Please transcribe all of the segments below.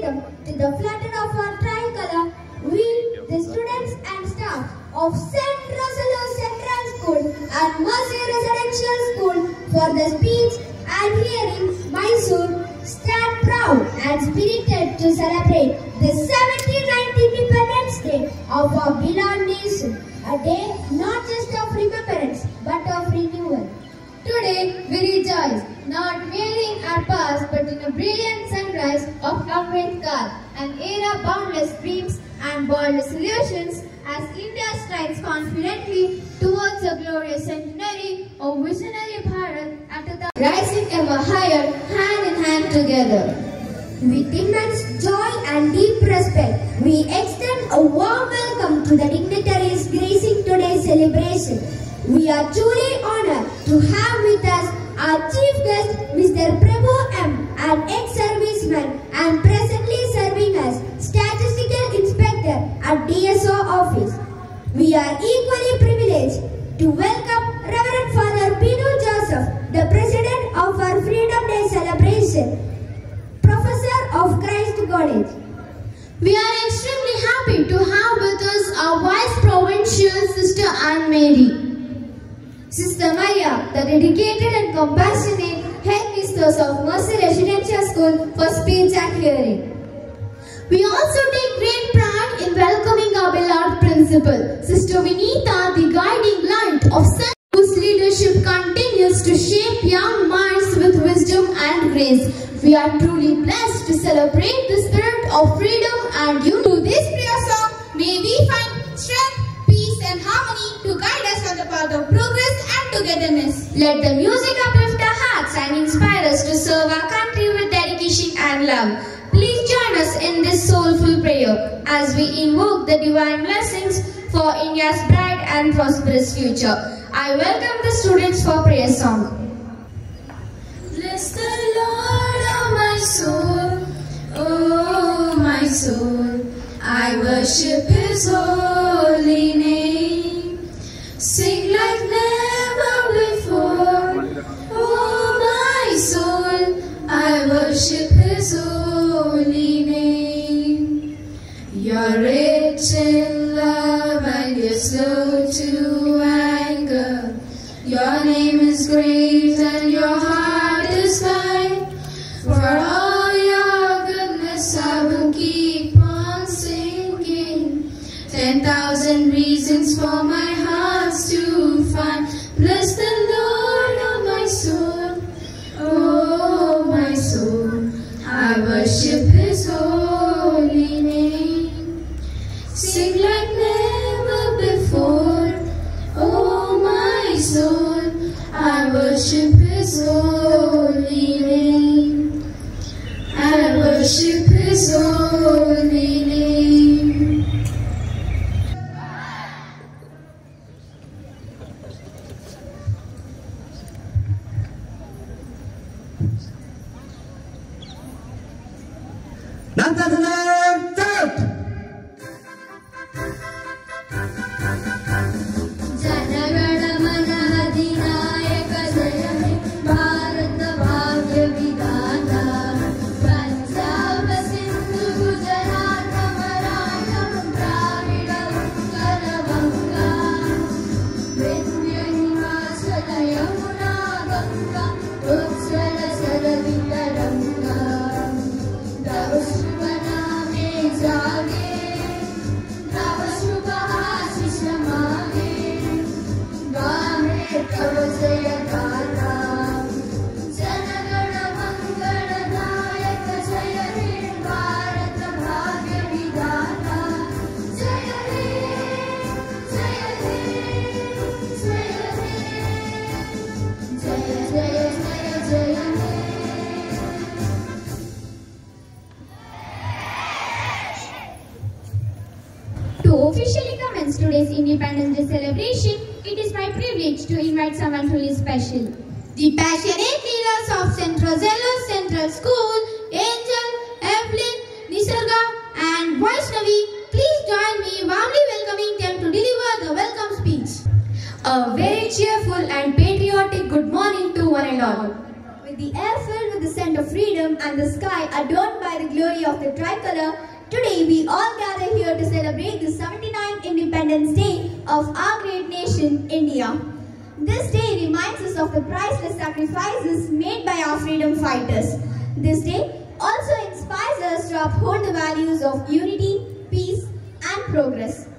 freedom to the flutter of our tricolor, we, the students and staff of St. Rosalo Central School and Mercy Residential School for the speech and hearing Mysore, stand proud and spirited to celebrate the 79th Independence Day of our beloved nation, a day not just of remembrance but of renewal. Today we rejoice not merely in our past but in a brilliant sunrise of Ambedkar, an era boundless dreams and bold solutions as India strides confidently towards a glorious centenary of visionary Bharat after the rising ever higher, hand in hand together. With immense joy and deep respect, we extend a warm welcome to the dignitaries gracing today's celebration. We are truly honored to have with us our chief guest, Mr. Prabhu M., an ex-serviceman and presently serving as Statistical Inspector at DSO office. We are equally privileged to welcome Reverend Father Binu Joseph, the President of our Freedom Day celebration, Professor of Christ College. We are extremely happy to have with us our Vice Provincial Sister Anne Mary. Sister Maria, the dedicated and compassionate head mistress of Mercy Residential School for speech and hearing. We also take great pride in welcoming our beloved principal, Sister Vinita, the guiding light of St. whose leadership continues to shape young minds with wisdom and grace. We are truly blessed to celebrate the spirit of freedom and unity. Through this prayer song, may we find strength, peace and harmony to guide us on the path of progress and togetherness. Let the music uplift our hearts and inspire us to serve our country with dedication and love. Please join us in this soulful prayer as we invoke the divine blessings for India's bright and prosperous future. I welcome the students for prayer song. Bless the Lord, oh my soul, oh my soul. I worship His holy name. Sing like never before, oh my soul. I worship His holy name. You're rich in love and you're slow to anger. Your name is great and your heart is kind. For all your goodness I will keep on singing. 10,000 reasons for my heart to find. Bless the Lord, oh my soul, oh my soul. I worship His holy name. Sing like never before, oh my soul. I worship His holy name. I worship His holy name. Officially commence today's Independence Day celebration, it is my privilege to invite someone truly special. The passionate leaders of St. Rosalo Central School, Angel, Evelyn, Nisarga and Vaishnavi, please join me warmly welcoming them to deliver the welcome speech. A very cheerful and patriotic good morning to one and all. With the air filled with the scent of freedom and the sky adorned by by the glory of the tricolor, today we all gather here to celebrate the 79th Independence Day of our great nation, India. This day reminds us of the priceless sacrifices made by our freedom fighters. This day also inspires us to uphold the values of unity, peace and progress.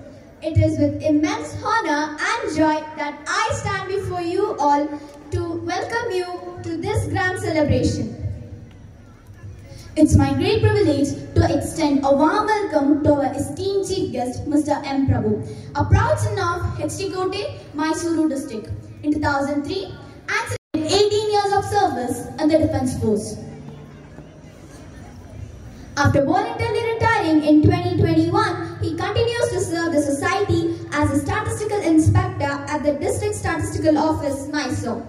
It is with immense honor and joy that I stand before you all to welcome you to this grand celebration. It's my great privilege to extend a warm welcome to our esteemed chief guest, Mr. M. Prabhu, a proud son of H.D. Kote, Mysuru district, in 2003 and 18 years of service in the Defence Force. After voluntarily retiring in 2021, he continues to serve the society as a statistical inspector at the District Statistical Office, Mysore.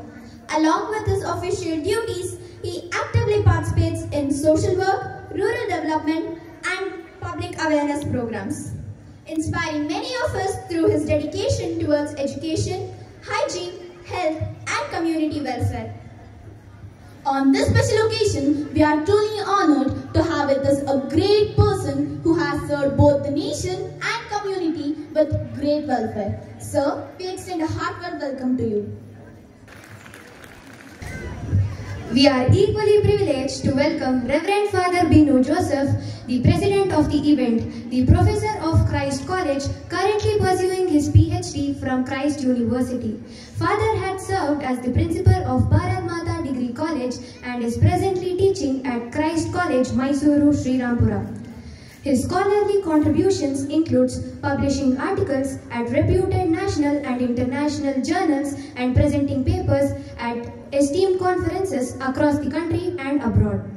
Along with his official duties, he actively participates in social work, rural development and public awareness programs, inspiring many of us through his dedication towards education, hygiene, health and community welfare. On this special occasion, we are truly honored to have with us a great person who has served both the nation and community with great welfare. Sir, we extend a heartfelt welcome to you. We are equally privileged to welcome Reverend Father Binu Joseph, the president of the event, the professor of Christ College, currently pursuing his PhD from Christ University. Father had served as the principal of Bharat Mata Degree College and is presently teaching at Christ College, Mysuru, Sri Rampura. His scholarly contributions includes publishing articles at reputed national and international journals and presenting papers at esteemed conferences across the country and abroad.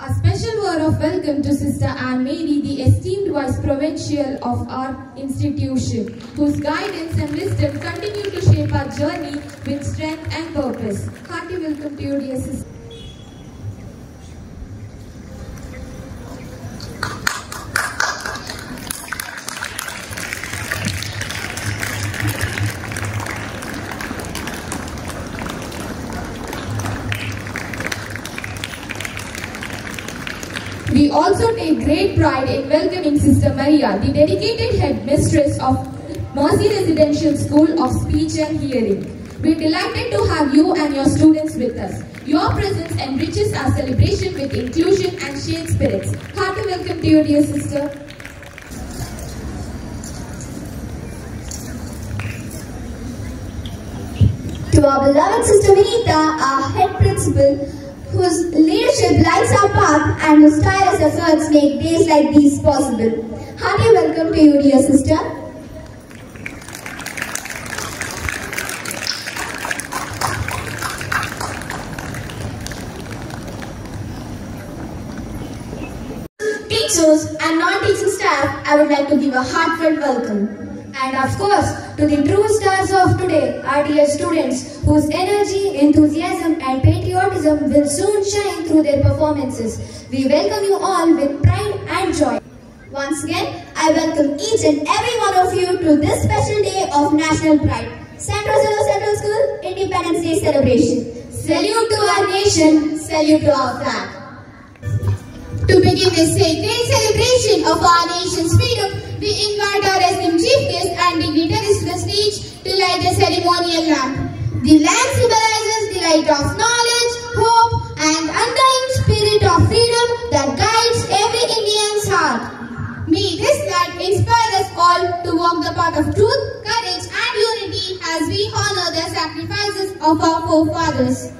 A special word of welcome to Sister Anne Mary, the esteemed Vice Provincial of our institution, whose guidance and wisdom continue to shape our journey with strength and purpose. Hearty welcome to you, dear sister. We also take great pride in welcoming Sister Maria, the dedicated headmistress of Mercy Residential School of Speech and Hearing. We are delighted to have you and your students with us. Your presence enriches our celebration with inclusion and shared spirits. Hearty welcome to you, dear sister. To our beloved Sister Vinita, our head principal, whose leadership lights our path and whose tireless efforts make days like these possible. Hearty welcome to you, dear sister. Teachers and non-teaching staff, I would like to give a heartfelt welcome. And of course, to the true stars of today, our dear students, whose energy, enthusiasm and patriotism will soon shine through their performances. We welcome you all with pride and joy. Once again, I welcome each and every one of you to this special day of national pride. St. Rosalo Central School Independence Day celebration. Salute to our nation, salute to our flag. To begin this great celebration of our nation's freedom, we invite our esteemed chief guest and dignitaries to the stage to light the ceremonial lamp. The lamp symbolizes the light of knowledge, hope and undying spirit of freedom that guides every Indian's heart. May this light inspire us all to walk the path of truth, courage and unity as we honor the sacrifices of our forefathers.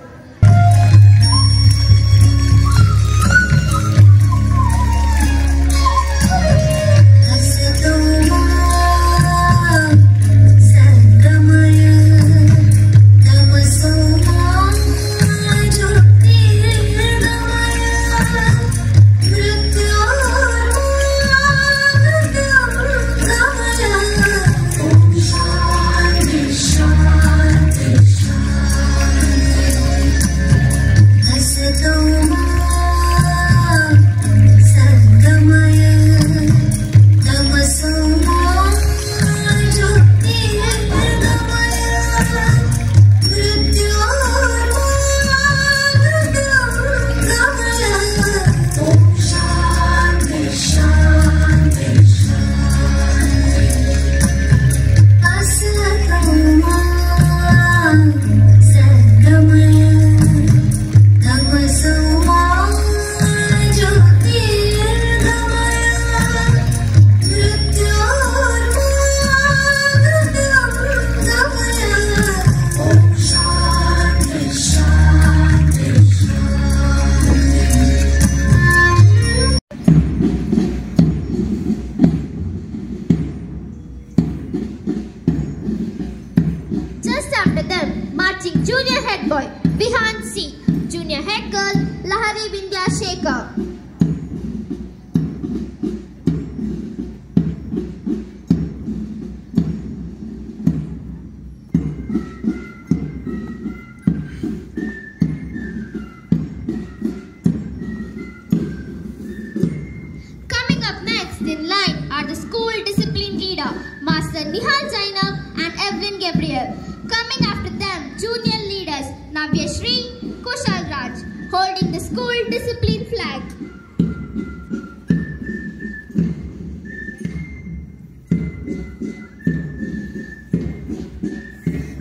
Nihal Zainab and Evelyn Gabriel. Coming after them, junior leaders Navya Shri, Kushal Raj, holding the school discipline flag.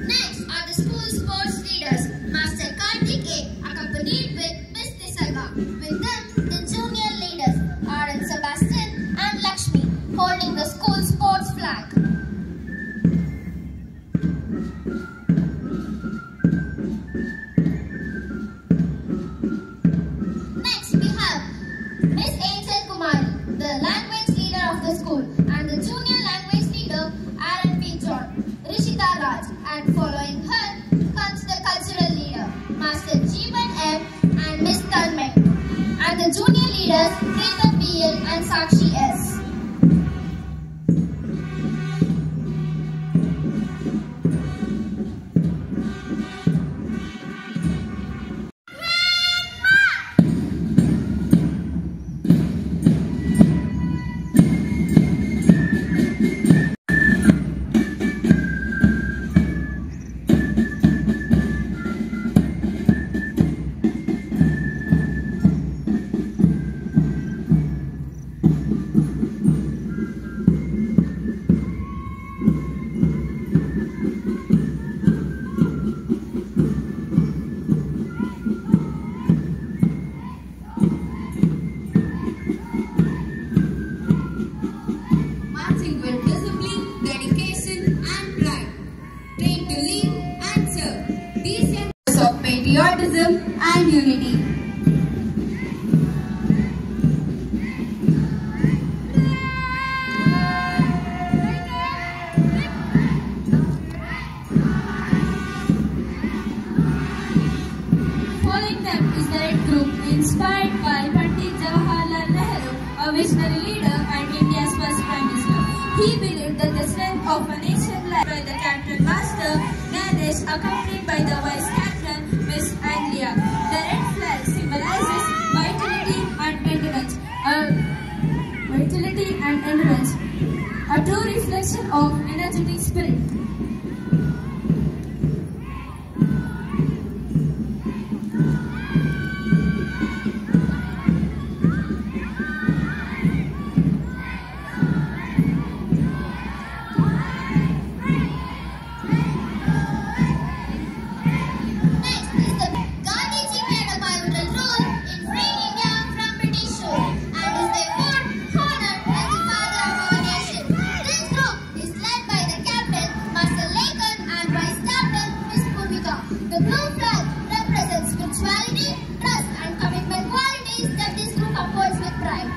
Next are the school sports leaders, Master Karthik A, accompanied with Miss Nisarga. With them, the junior leaders, R.N. Sebastian and Lakshmi, holding the school sports flag. Next we have Miss Angel Kumari, the language leader of the school, and the junior language leader R.N. P. John, Rishita Raj, and following her comes the cultural leader, Master Jeevan M. and Miss Tanmay, and the junior leaders Preetham B.L. and Sakshi S. Marching with discipline, dedication and pride. Trained to lead and serve. These young of patriotism and unity. Following them is the Red Group, inspired by Pandit Jawaharlal Nehru, a visionary leader and India's first Prime Minister. He believed that the strength of a nation led by the Captain Master Ganesh, accompanied by the Vice Captain Miss Anglia. The red flag symbolizes vitality and endurance. A true reflection of energetic spirit. Next is the Gandhiji played a pivotal role in freeing India from British rule and is therefore honored as the father of our nation. This group is led by the captain, Master Lekhan, and vice captain, Miss Bhumika. The blue flag represents spirituality, trust, and commitment qualities that this group upholds with pride.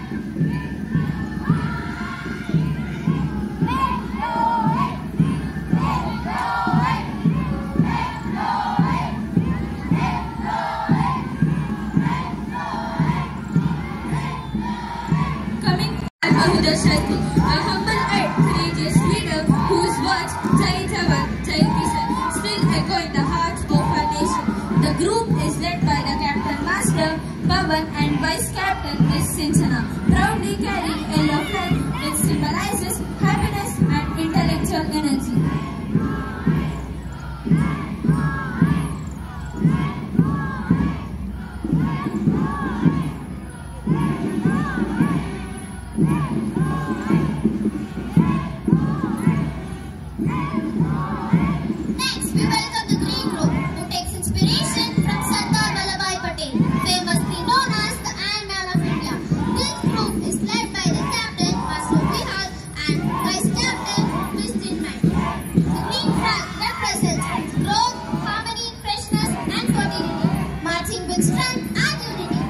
Coming from Mahuda Shakti, a humble and courageous leader whose words, Jai Jawan, Jai Kisan, still echo in the hearts of our nation. The group is led by the Captain Master Pavan and Vice Captain Miss Sinchana, proudly carrying a yellow flag which symbolizes happiness and intellectual energy. Next, we welcome the green group who takes inspiration from Sardar Vallabhbhai Patel, famously known as the Iron Man of India. This group is led by the captain, Master Vihal, and vice captain, Miss Tinmay. The green flag represents growth, harmony, freshness, and fertility, marching with strength and unity.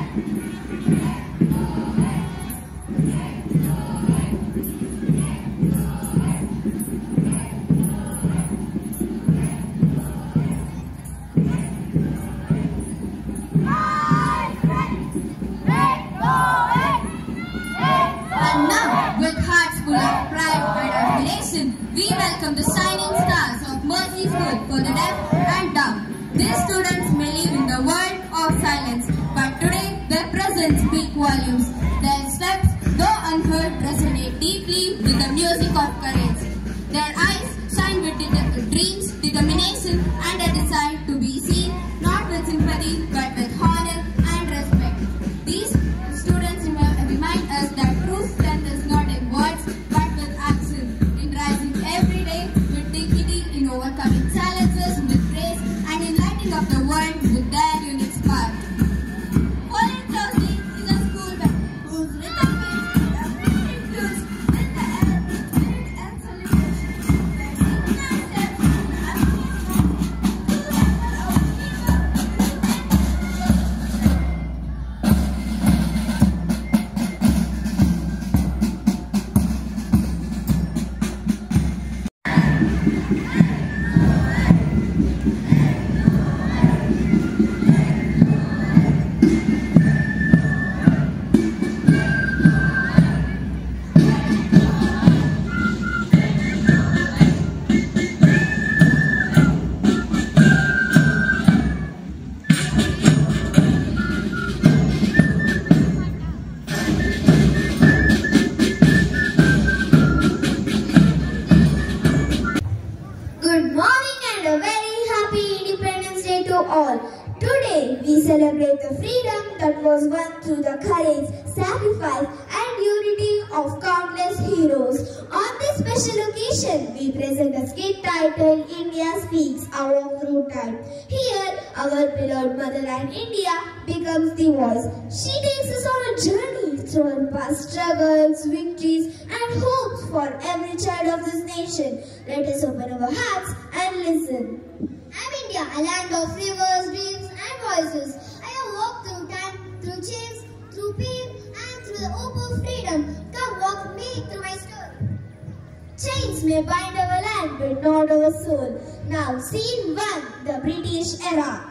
And now, with hearts full of pride and admiration, we welcome the shining stars of Mercy School for the deaf and dumb. These students may live in the world of silence, but today their presence speaks volumes. Their steps, though unheard, resonate deeply with the music of courage. Their eyes We celebrate the freedom that was won through the courage, sacrifice and unity of countless heroes. On this special occasion, we present a skit titled India Speaks, Our Fruit Time. Here, our beloved motherland India becomes the voice. She takes us on a journey through her past struggles, victories and hopes for every child of this nation. Let us open our hearts and listen. I'm India, a land of rivers, dreams and voices. I have walked through time, through change, through pain and through the hope of freedom. Come walk with me through my story. Chains may bind our land but not our soul. Now scene 1, the British era.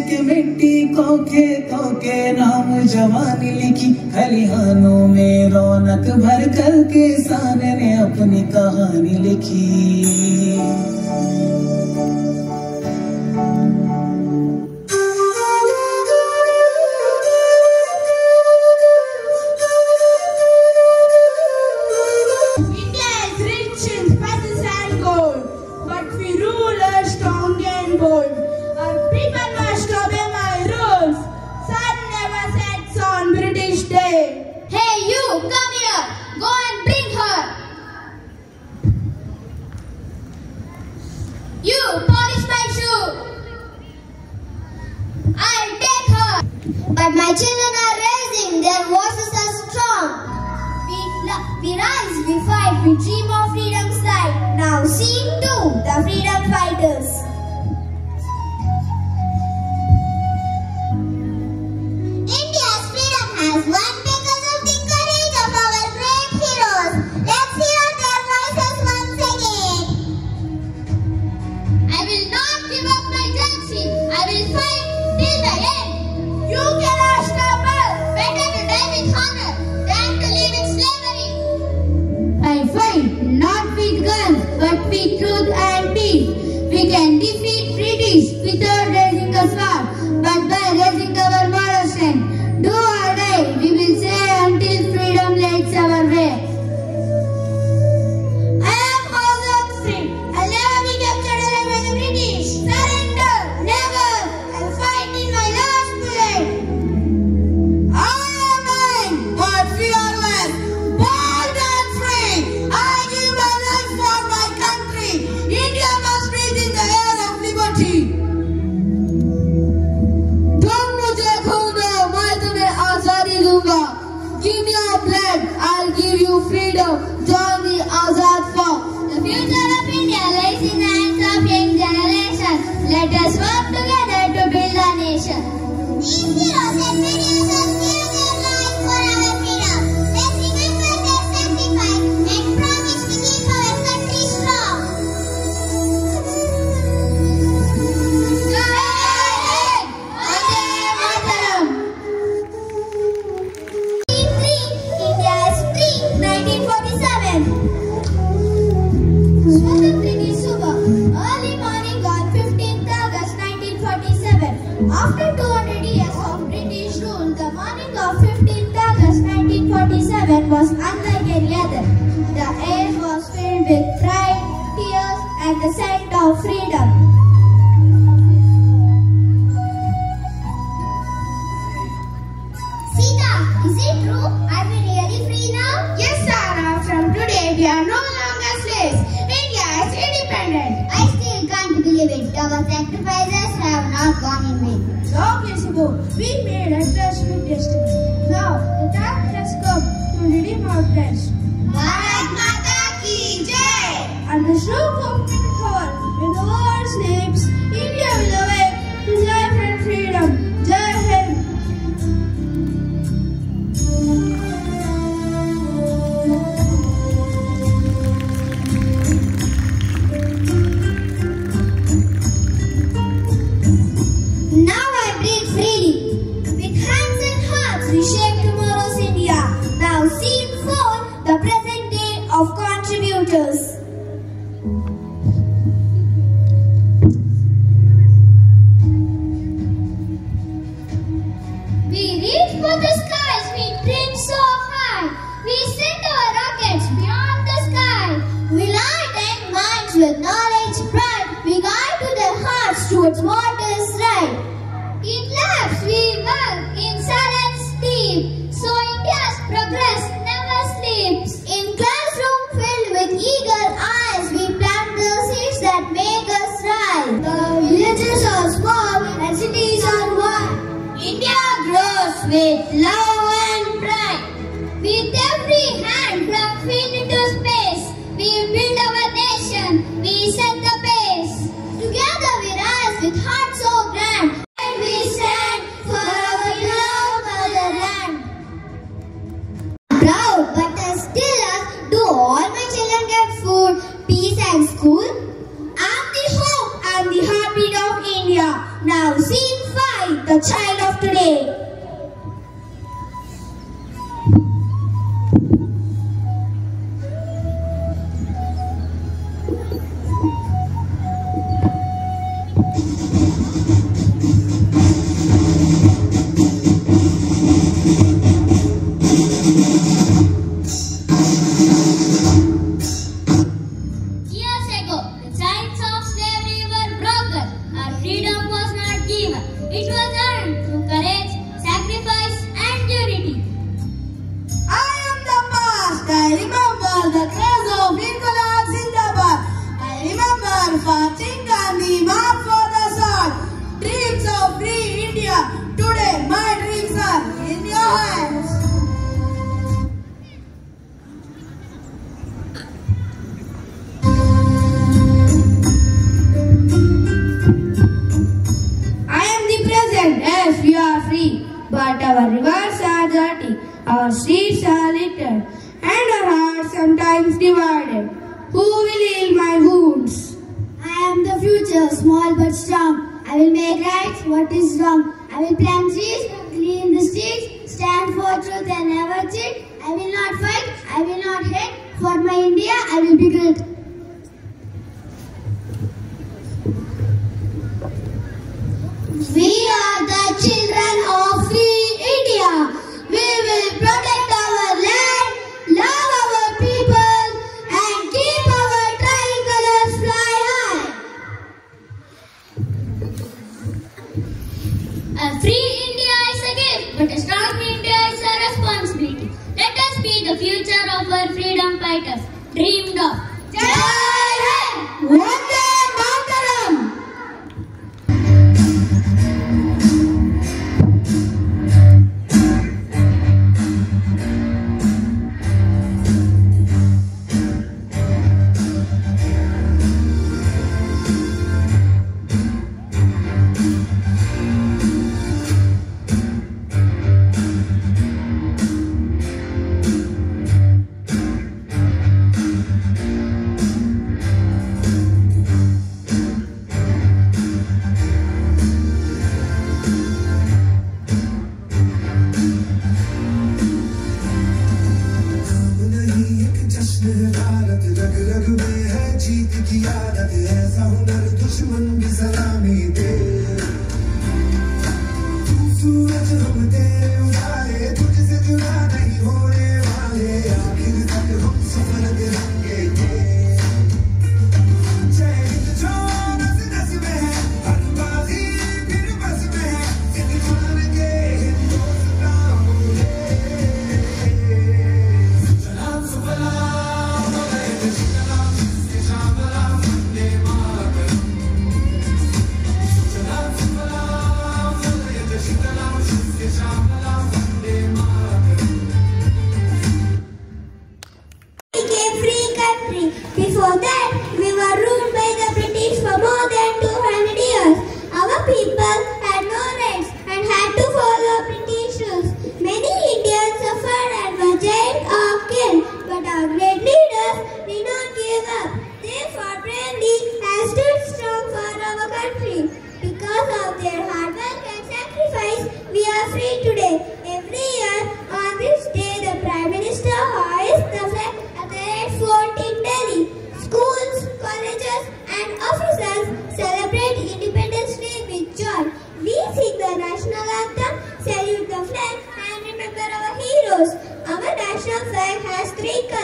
के मिट्टी को खेतों के नाम जवानी लिखी, खलिहानों में रौनक भर कर किसान ने अपनी कहानी लिखी। India is rich in spices and gold, but we rulers strong and bold. Our people must obey my rules. Sun never sets on British Day. Hey you, come here. Go and bring her. You, polish my shoe. I'll take her. But my children are raising, their voices are strong. We rise, we fight, we dream of freedom's light. Now scene 2, the freedom fighters. India's freedom has won because of the courage of our great heroes. Let's hear their voices once again. I will not give up my jersey. I will fight till the end. You cannot stop us. Better to die with honor than to live in slavery. I fight not with guns but with truth and peace. We can defeat British without raising a sword, but by raising our moral strength. Do or die, we will say until freedom lights our way. I am Azad free. I'll never be captured alive by the British. Surrender, never. I'll fight in my last bullet. I am mine, but fearless, bold and free. I give my life for my country. India must breathe in the air of liberty. Give me your blood, I'll give you freedom. Join the Azad Force. The future of India lies in the hands of young generation. Let us work together to build a nation. These heroes and many others gave their lives for our freedom. Let's remember their sacrifice and promise to keep our country strong. Go ahead! Vande Mataram! Scene 3, India is free, 1947. Swatantrita Subha, early morning on 15th August 1947. After 200 years of British rule, the morning of 15th August 1947 was unlike any other. The air was filled with pride, tears and the scent of freedom. Sita, is it true? Are we really free now? Yes, Sarah. From today, we are no longer slaves. India is independent. I still can't believe it. Our sacrifices have not gone in vain. Long years ago, we made a trust with destiny. Now, the time has come to redeem our pledge. Bharat Mata Ki Jai! And the stroke of midnight, when the world sleeps, India will awake to life and freedom. Jai Hind! Now I breathe freely. With hands and hearts we shape tomorrow's India. Now scene 4, the present day of contributors. the skies we dream so high. We send our rockets beyond the sky. We light their minds with knowledge pride. We guide to their hearts towards what is right. In labs we work in silence deep, so India's progress never sleeps. In classroom filled with eagle eyes, we plant the seeds that make us rise. The villages are small and cities are wide. India grows with love and pride. With every hand from field to space, we build our nation, we set the pace. Together we rise with hearts so grand, and we stand for our beloved motherland. Proud but still us, do all my children get food, peace and school? I'm the hope and the heartbeat of India. Now scene 5, the child of today. Years ago, the chains of slavery were broken. Our freedom was not given. It was earned through courage, sacrifice and unity. I am the past. I remember the craze of Inqilab Zindabad. I remember Fatim Gandhi, march for the sun. Dreams of free India. Today my dreams are in your hands. I am the present. Yes, we are free, but our rivers are dirty, our streets are littered, and our hearts sometimes divided. Who will heal my wounds? I am the future, small but strong. I will make right what is wrong. I will plant trees, clean the streets, stand for truth and never cheat. I will not fight, I will not hate. For my India, I will be great. We are the children of free India. We will protect our land, love our people, and keep our tricolors fly high. A free India is a gift, but a strong India is a responsibility. Let us be the future of our freedom fighters, dreamed of. Jai Hind! Vande Mataram!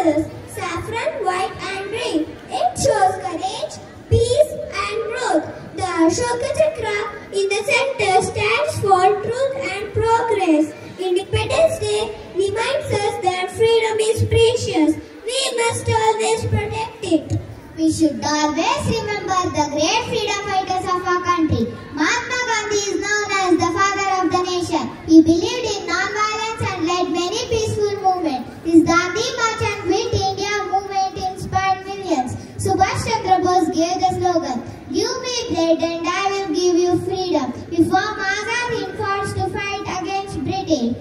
colors, saffron, white and green. It shows courage, peace and growth. The Ashoka Chakra in the center stands for truth and progress. Independence Day reminds us that freedom is precious. We must always protect it. We should always remember the great freedom fighters of our country. Mahatma Gandhi is known as the father of the nation. He believed in non-violence and led many peaceful movements. His Gandhi March and Quit India movement inspired millions. Subhash Chandra Bose gave the slogan, "Give me bread and I will give you freedom." Before Azad he fought to fight against Britain.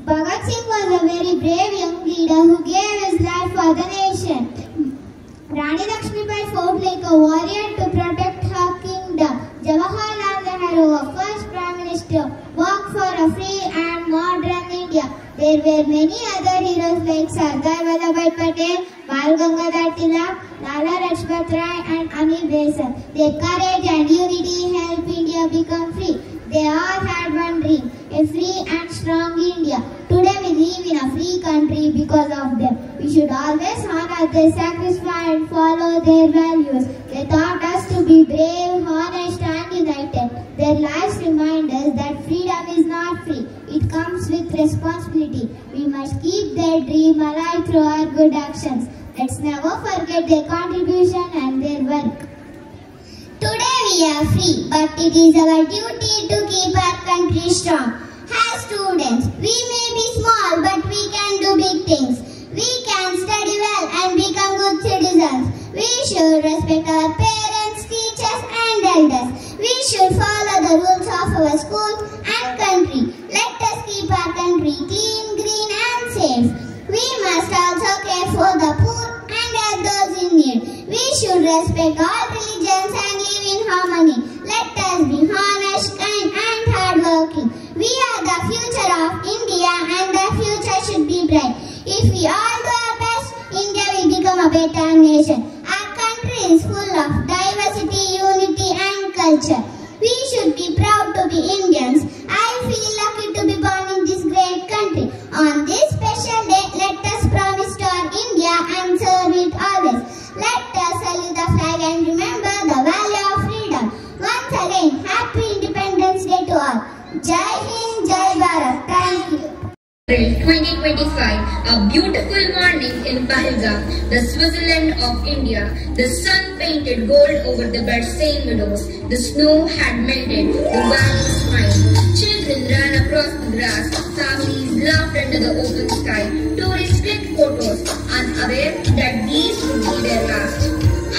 Bhagat Singh was a very brave young leader who gave his life for the nation. Rani Lakshmibai fought like a warrior to protect her kingdom. Jawaharlal Nehru, our first Prime Minister, worked for a free and modern India. There were many other heroes like Sardar Vallabhbhai Patel, Bal Gangadhar Tilak, Lala Lajpat Rai and Anil Desai. Their courage and unity helped India become free. They all had one dream, a free and strong India. Today we live in a free country because of them. We should always honor their sacrifice and follow their values. They taught us to be brave, honest and united. Their lives remind us that freedom is not free. It comes with responsibility. We must keep their dream alive through our good actions. Let's never forget their contribution and their work. Today we are free, but it is our duty to keep our country strong. As students, we may be small, but we can do big things. We can study well and become good citizens. We should respect our parents, teachers and elders. We should follow the rules of our school and country. Let us keep our country clean, green and safe. We must also care for the poor and help those in need. We should respect all religions and live in harmony. Let us be honest, kind and hardworking. We are the future of India and the future should be bright. If we all do our best, India will become a better nation. Our country is full of diversity, unity and culture. We should be proud to be Indians. I feel lucky to be born in this great country. On this special day, let us promise to our India and serve it always. Let us salute the flag and remember the value of freedom. Once again, happy Independence Day to all. Jai Hind, Jai Bharat. Thank you. 2025, a beautiful morning in Pahalgam, the Switzerland of India. The sun painted gold over the blood-stained meadows. The snow had melted, the valleys smiled. Children ran across the grass, families laughed under the open sky. Tourists clicked photos, unaware that these would be their last.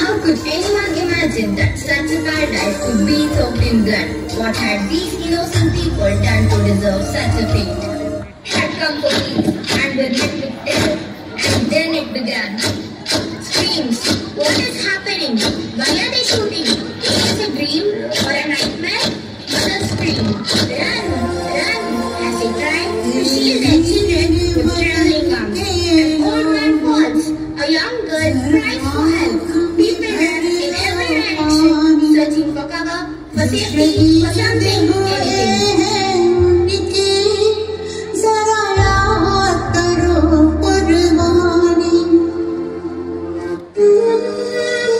How could anyone imagine that such a paradise would be soaked in blood? What had these innocent people done to deserve such a fate? Had come police and were met with terror, and then it began. Screams, what is happening? Why are they shooting? Is this a dream or a nightmare? Mothers screamed, run, run, as they tried to shield their children with trembling arms. An old man falls, a young girl cries for help. People ran in every direction, searching for cover, for safety, for something, anything.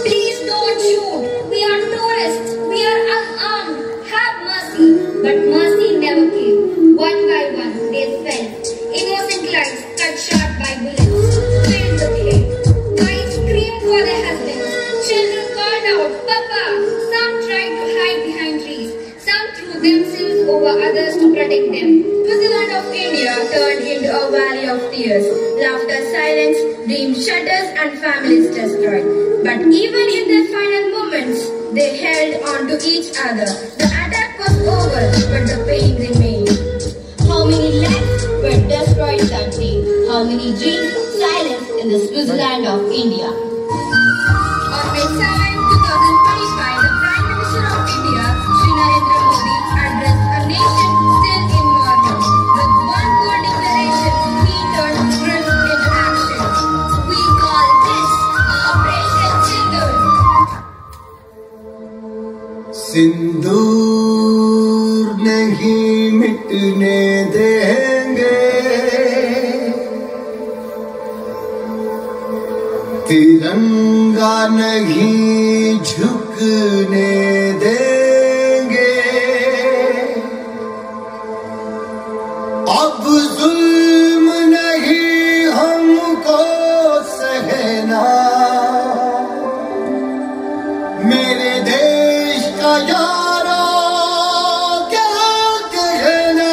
Please don't shoot. We are tourists. We are unarmed. Have mercy. But mercy never came. One by one, they fell. Innocent lives cut short by bullets. Filled with hate. Wives screamed for their husbands. Children called out, Papa. Some tried to hide behind trees. Some threw themselves over others to protect them. Switzerland of India turned into a valley of tears. Laughter silenced, dreams shutters and families destroyed. But even in their final moments, they held on to each other. The attack was over, but the pain remained. How many lives were destroyed that day? How many dreams silenced in the Switzerland of India? On May 7, 2025, the Prime Minister of India, Shri Narendra Modi, addressed a nation still in mourning. With one bold declaration, he turned dreams into action. We call this Operation Sindoor. सिंदूर नहीं मिटने देंगे, तिरंगा नहीं झुकने देंगे, अब जुल्म नहीं हमको सहना, मेरे देश का यारा क्या कहना।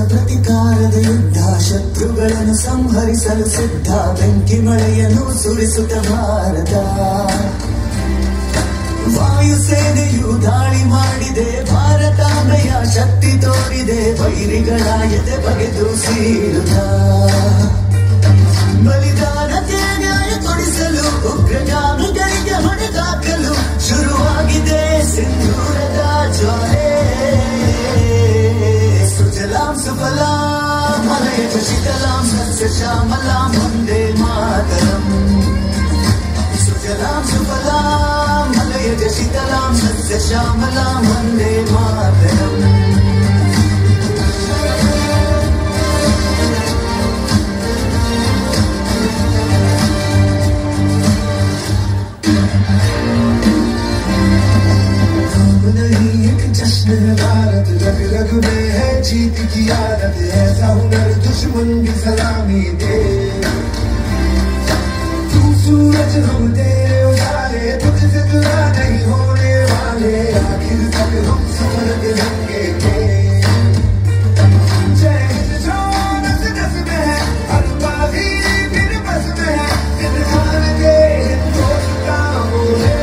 ಪ್ರತಿಕಾರದ ಯುದ್ಧ ಶತ್ರುಗಳನ್ನು ಸಂಹರಿಸಲು ಸಿದ್ಧ, ಬೆಂಕಿ ಮಳೆಯನ್ನು ಸುರಿಸುತ್ತ ಭಾರತ. ವಾಯುಸೇನೆಯು ದಾಳಿ ಮಾಡಿದೆ, ಭಾರತಾಂಬೆಯ ಶಕ್ತಿ ತೋರಿದೆ, ವೈರಿಗಳ ಎದೆ ಬಗೆದು ಸೀಳುತ್ತ. ಬಲಿದಾನಕ್ಕೆ ನ್ಯಾಯ ಕೊಡಿಸಲು ಉಗ್ರಗಾಮಿಗಳಿಗೆ ಹೊಡೆದಾಕಲು ಶುರುವಾಗಿದೆ ಸಿಂಧೂರದ ಜ್ವಾಲೆ. ಸುಜಲಾಂ ಸುಫಲಾಂ ಮಲಯಜ ಶೀತಲಾಂ ಸಸ್ಯ ಶ್ಯಾಮಲಾಂ ವಂದೇ ಮಾತರಂ. ಸುಜಲಾಂ ಸುಫಲಾಂ ಮಲಯಜ ಶೀತಲಾಂ ಸಸ್ಯ ಶ್ಯಾಮಲಾಂ ವಂದೇ ಮಾತರಂ. जश्न है भारत, रग रग में है जीत की आदत, ऐसा हुनर दुश्मन भी सलामी दे. तू सूरज हम तेरे उजाले, तुझसे जुदा नहीं होने वाले, आखिर तक हम समर के रंगे के. जय हिंद जो नस नस में है, हर बागी फिर बस में है, इंसान के हिंदुस्तान बोले.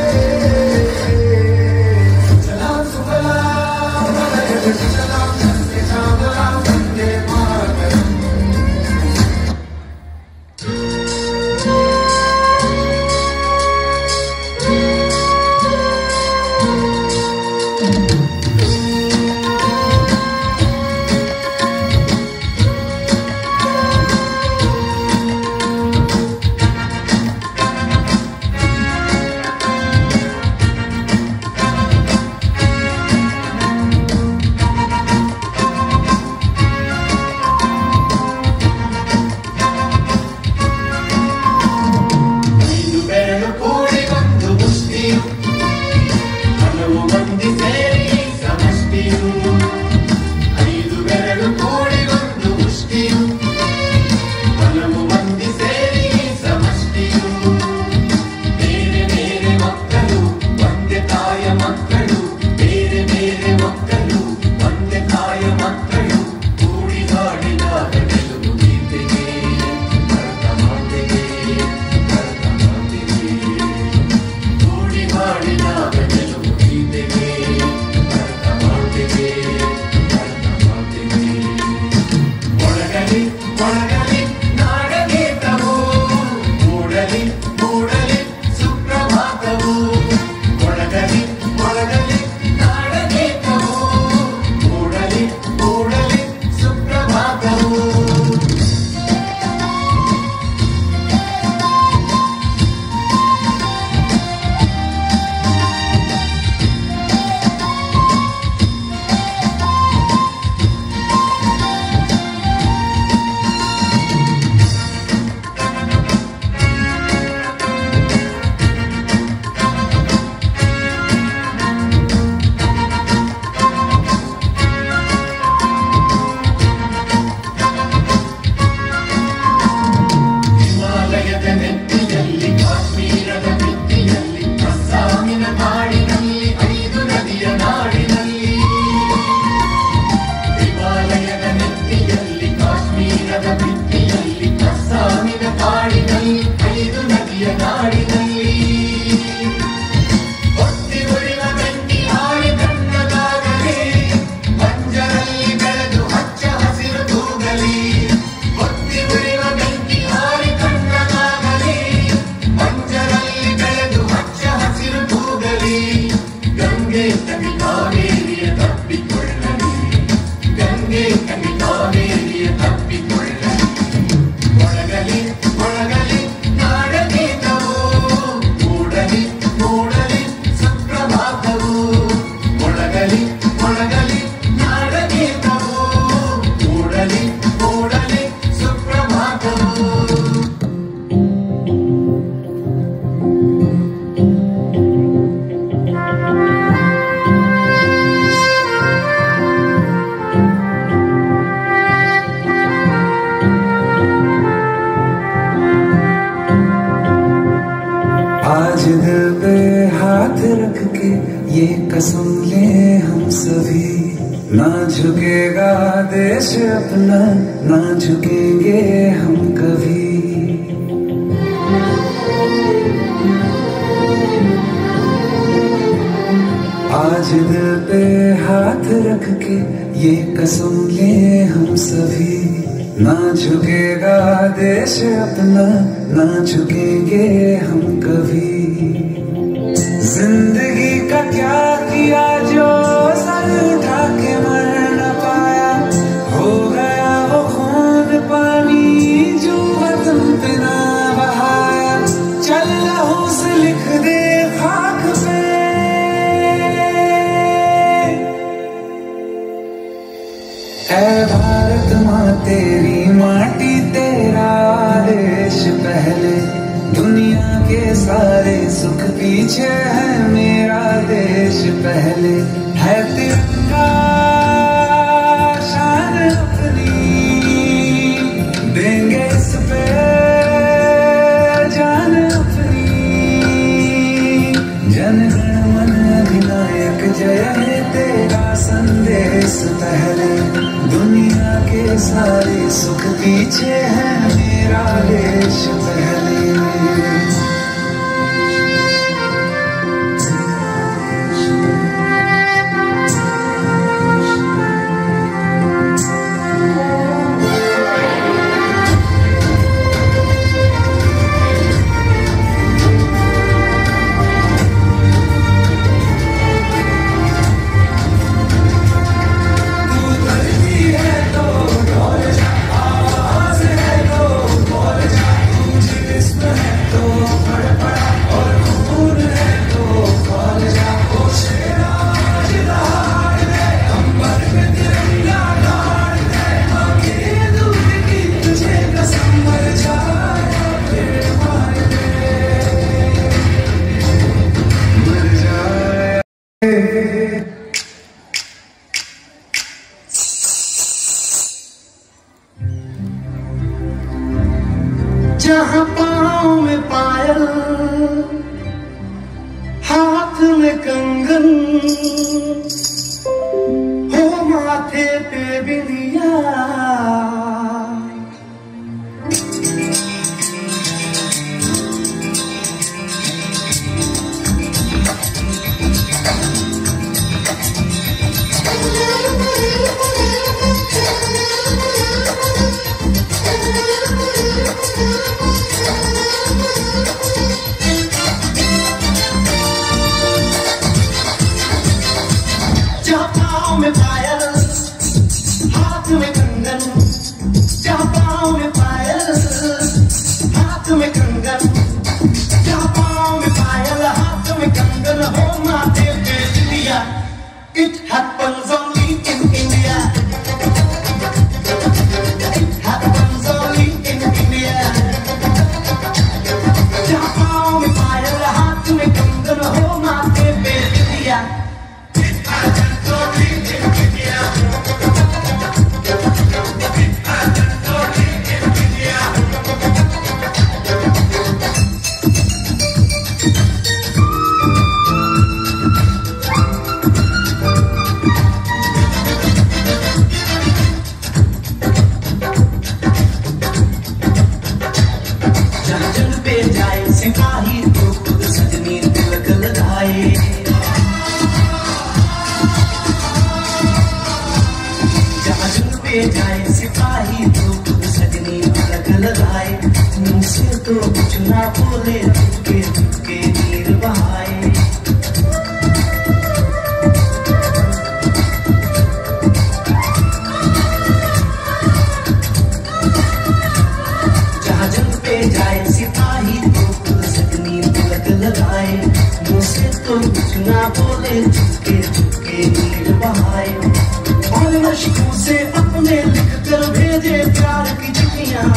आज दिल पे हाथ रख के ये कसम ले हम सभी, ना झुकेगा देश अपना, ना झुकेंगे हम कभी। आज दिल पे हाथ रख के ये कसम ले हम सभी, ना झुकेगा देश अपना, ना झुकेंगे हम कभी। जिंदगी का क्या किया जो सर उठा के मर न पाया, हो गया वो खून पानी जो वतन पे ना बहाया। चल लहू से लिख दे खाक पे, ऐ भारत माँ तेरी माटी तेरा देश पहले, दुनिया के सारे सुख पीछे है मेरा देश पहले। है तिरंगा शान अपनी, देंगे इस पे जान अपनी। जन गण मन अधिनायक जय है तेरा संदेश पहले, दुनिया के सारे सुख पीछे है मेरा देश पहले। जहाँ पाँव में पायल, हाथ में कंगन, हो माथे पे बिंदिया। जहाँ पाँव में पायल, हाथ में कंगन, जहाँ पाँव में पायल, हाथ में कंगन, जहाँ पाँव में पायल, हाथ में कंगन, हो माथे पे बिंदिया। It happens only in India. It happens only in India. जहाँ पाँव में पायल, हाथ में कंगन, हो माथे पे बिंदिया। It happens only in India. It happens only in India. जहाँ जन पे जाए सिपाही तो खुद सजनी तिलक लगाए। जहाँ जन पे जाए सिपाही तो खुद सजनी तिलक लगाए। मुँह से तो कुछ ना बोले, चुपके चुपके नीर बहाए। जहाँ जन पे जाए सिपाही तो खुद सजनी तिलक लगाए। मुँह से तो कुछ ना बोले, चुपके चुपके नीर बहाए। और मशकों से अपने लिख कर भेजे प्यार की चिट्ठियाँ।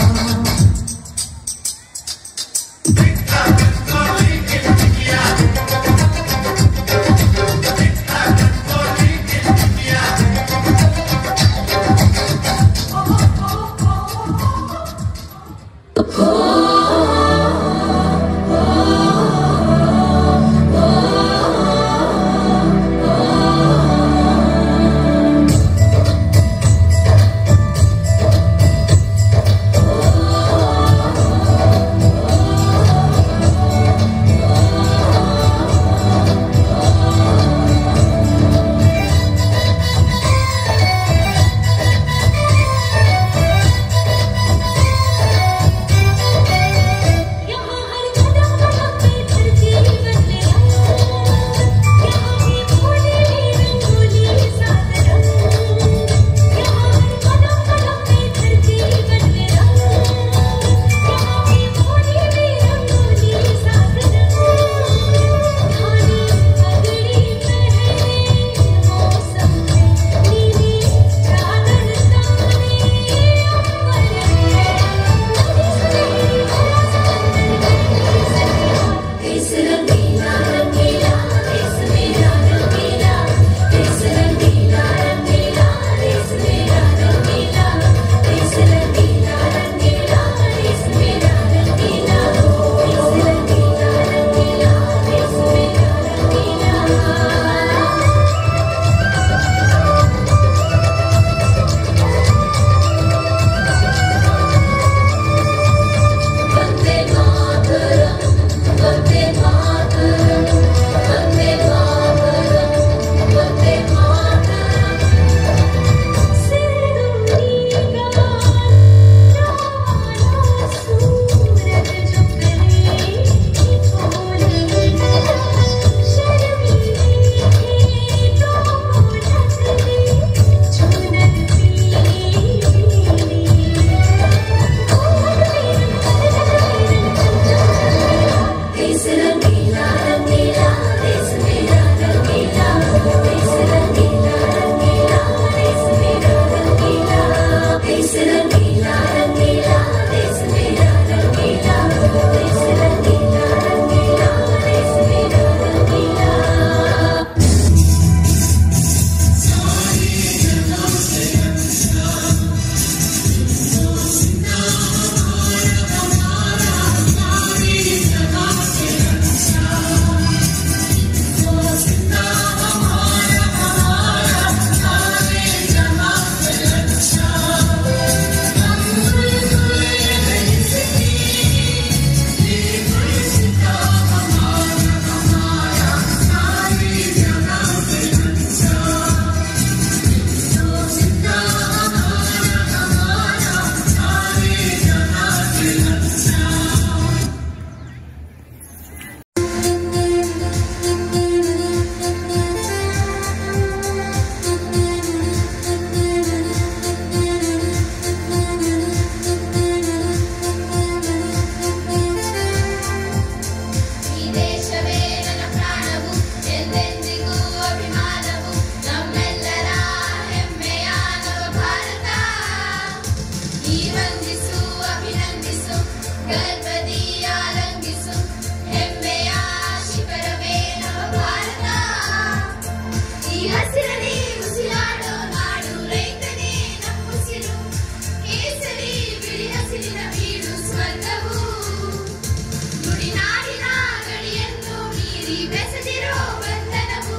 ಶ್ರೀ ಬೆಸದಿರೋ ಬಂಧನವು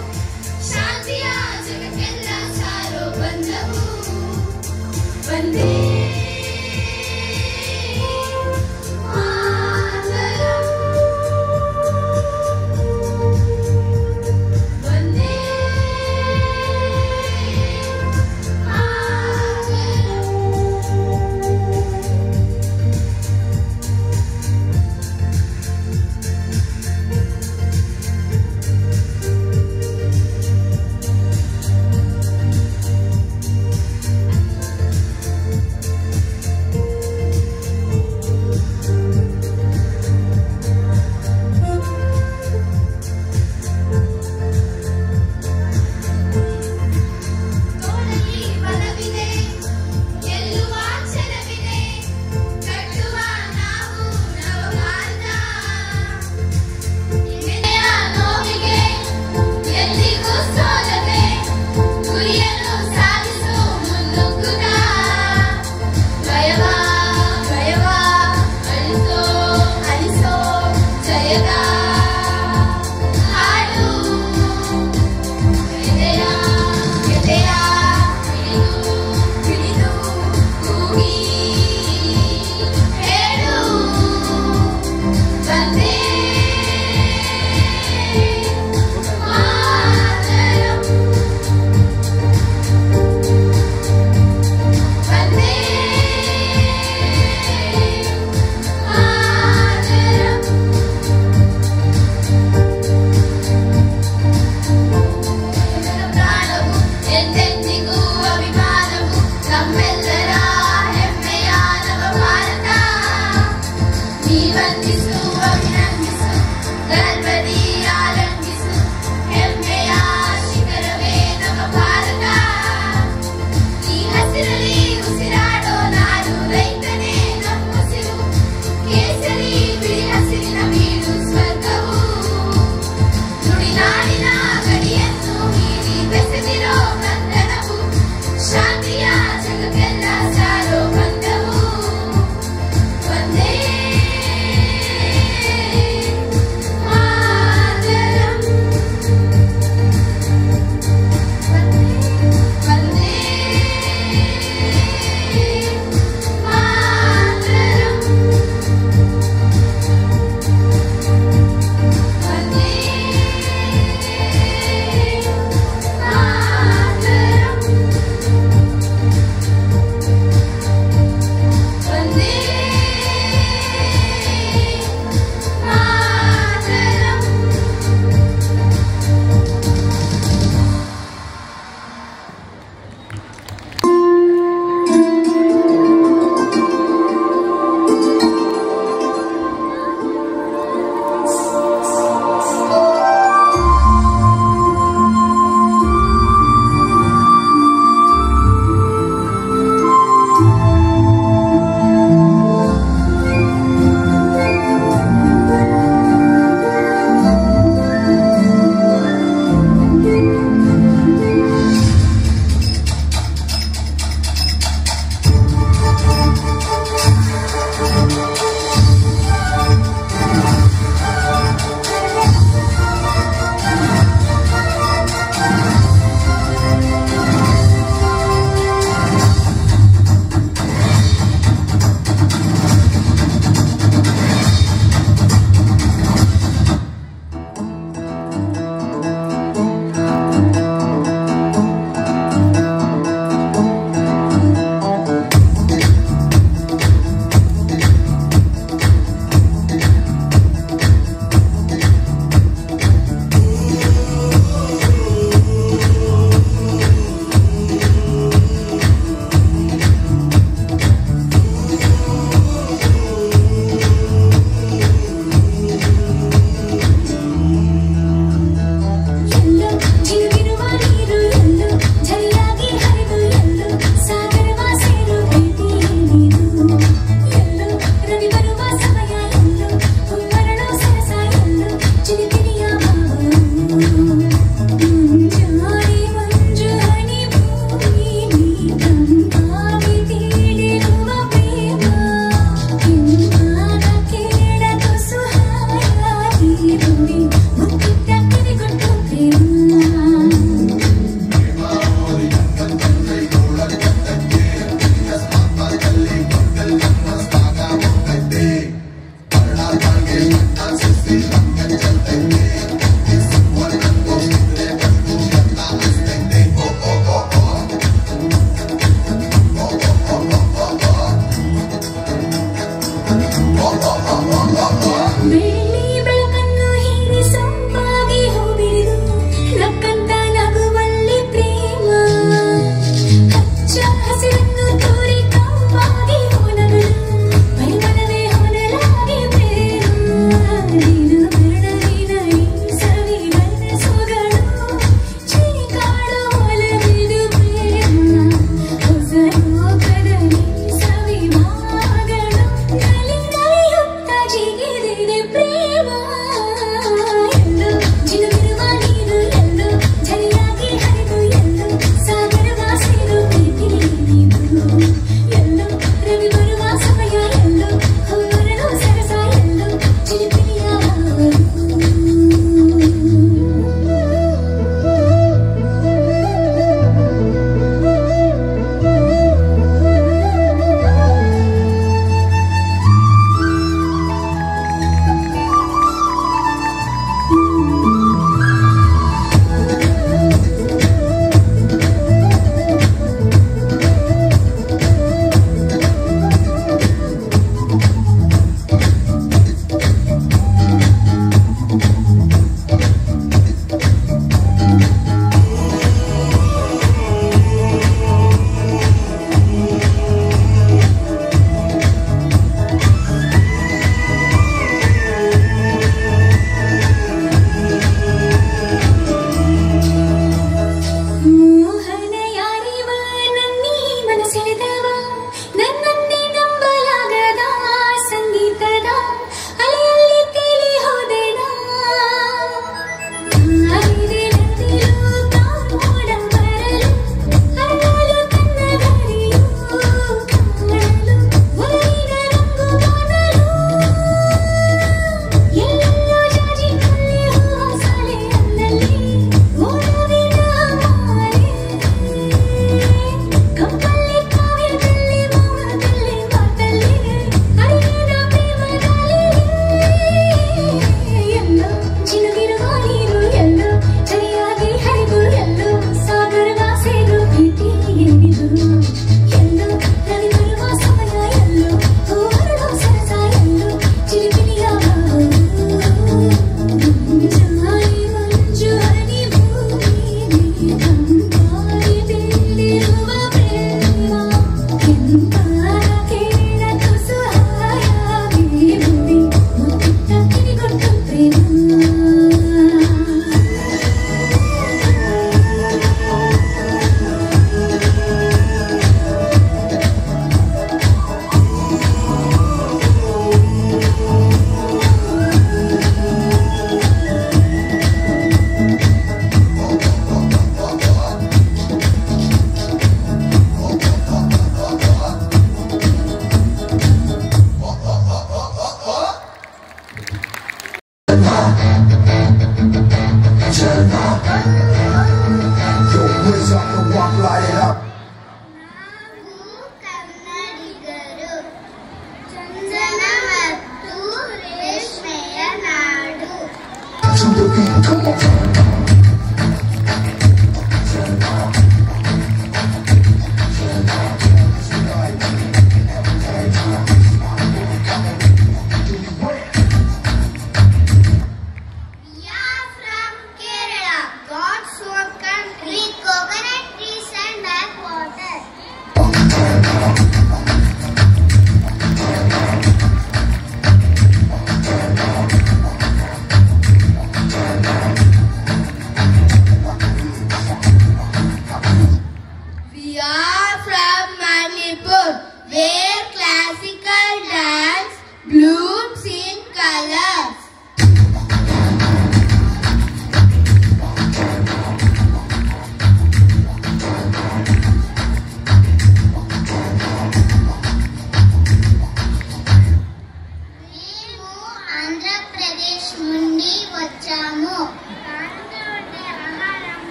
ಶಾಂತಿಯ ಜಗಕ್ಕೆಲ್ಲ ಸಾರೋ ಬಂಧವು ಒಂದೇ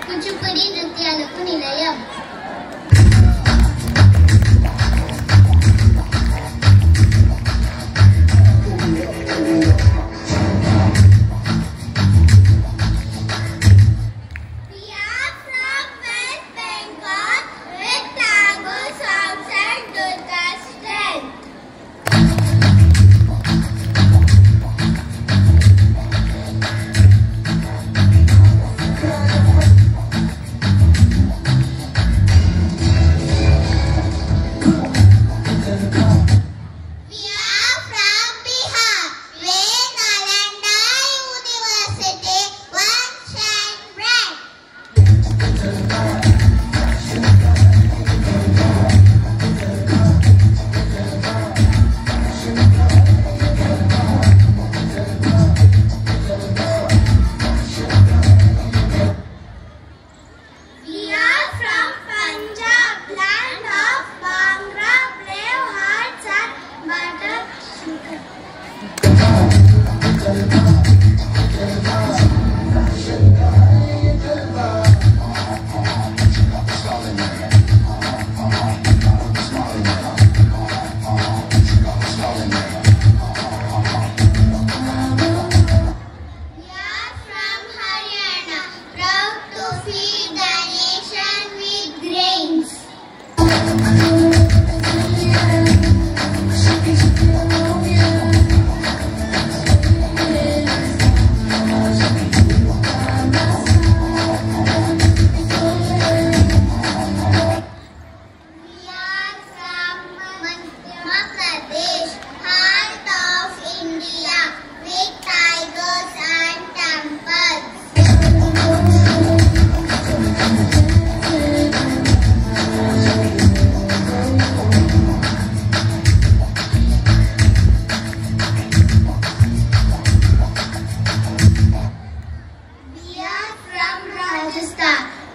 కూచిపూడి నృత్యాలకు నిలయం.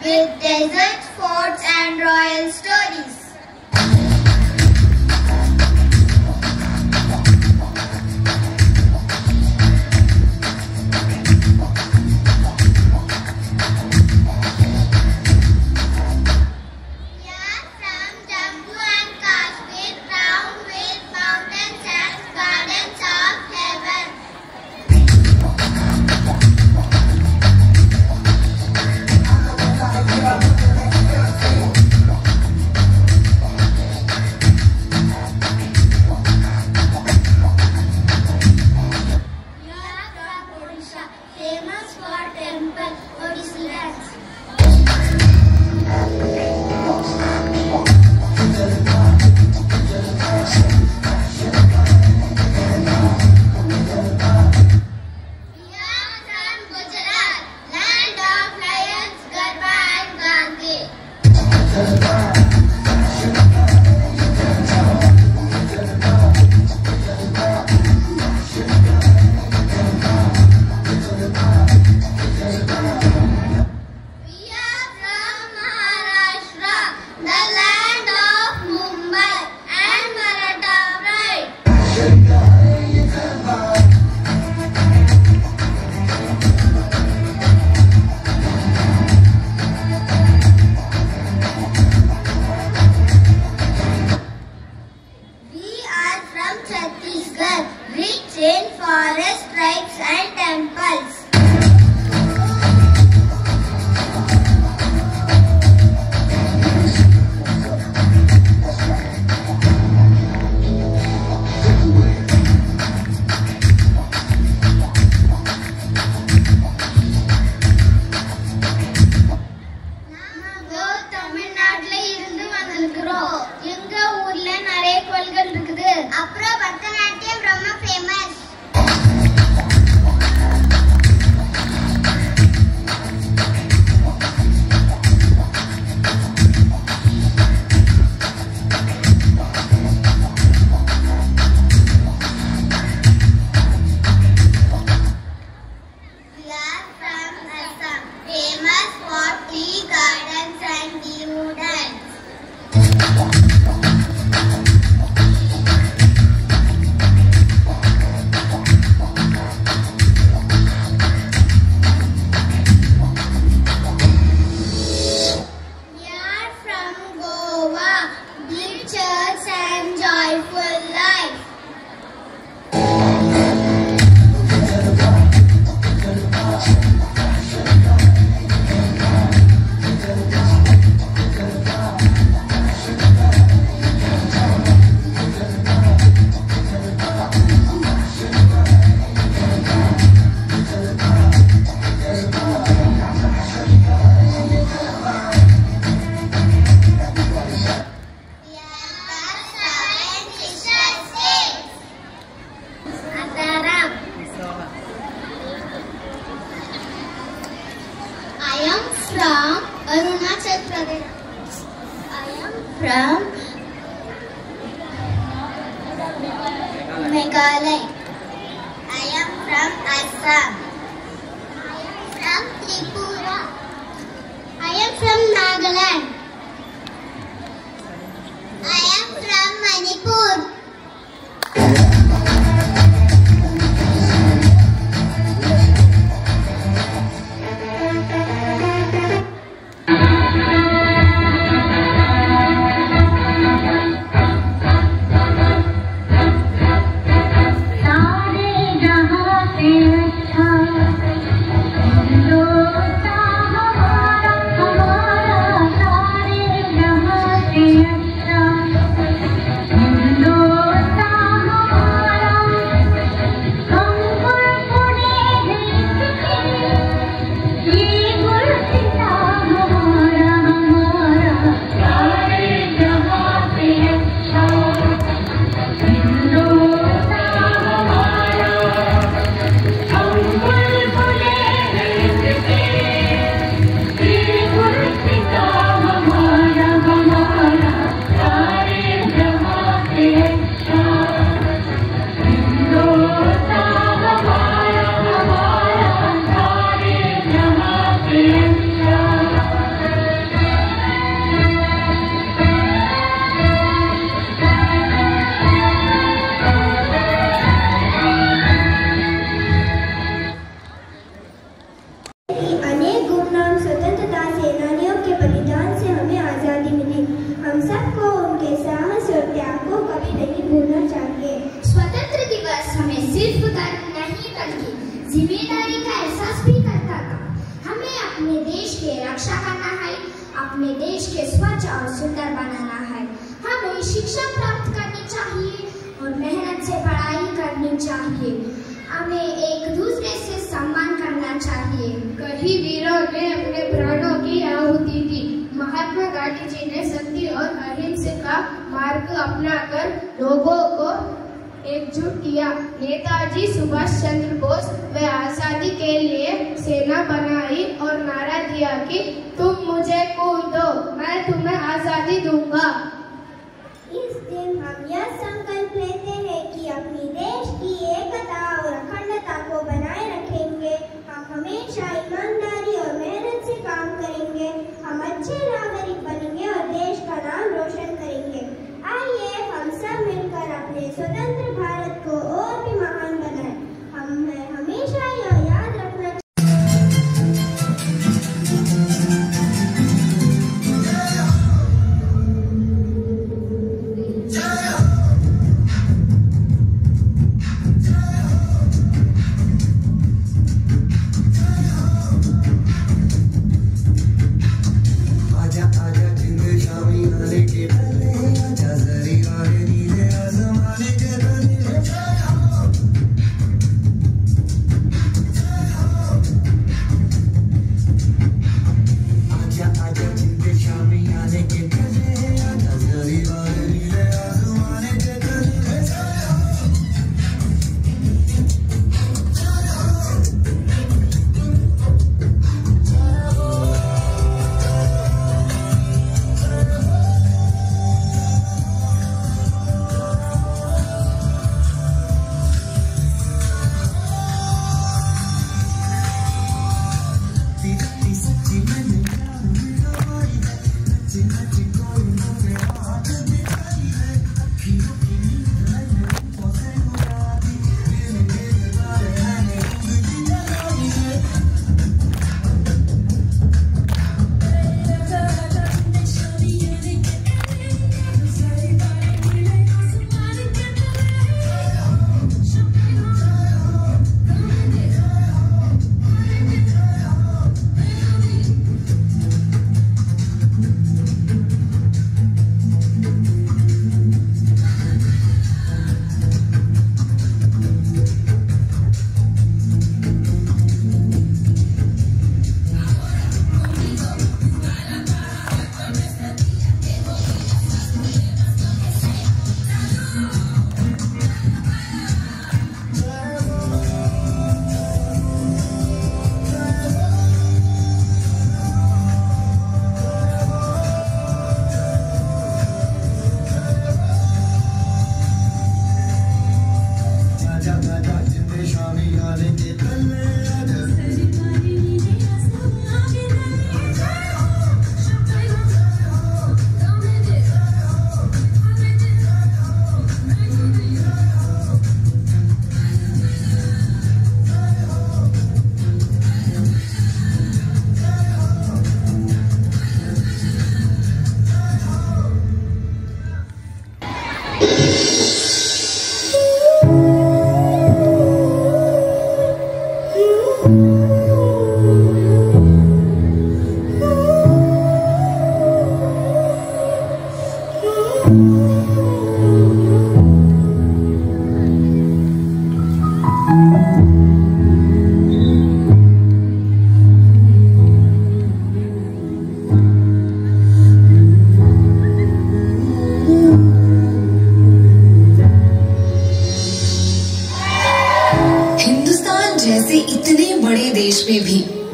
With deserts, forts and royal stories. from Arunachal Pradesh. I am from Meghalaya. I am from Assam. I am from Tripura. I am from Nagaland. I am from Manipur. जिम्मेदारी का एहसास भी करता था। हमें अपने देश की रक्षा करना है, अपने देश के स्वच्छ और सुंदर बनाना है। हमें शिक्षा प्राप्त करनी चाहिए और मेहनत से पढ़ाई करनी चाहिए। हमें एक दूसरे से सम्मान करना चाहिए। कई वीरों ने अपने प्राणों की आहुति दी। महात्मा गांधी जी ने सत्य और अहिंसा का मार्ग अपनाकर लोगों को एकजुट किया। नेताजी सुभाष चंद्र बोस वे आजादी के लिए सेना बनाई और नारा दिया कि तुम मुझे खून दो, मैं तुम्हें आजादी दूंगा। इस दिन हम यह संकल्प लेते हैं कि अपनी देश की एकता और अखंडता को बनाए रखेंगे। हम हमेशा ईमानदारी और मेहनत से काम करेंगे। हम अच्छे नागरिक बनेंगे और देश का नाम रोशन करेंगे। आइए हम सब मिलकर अपने स्वतंत्र भारत को और भी महान बनाएं। हमें हमेशा यह याद रखना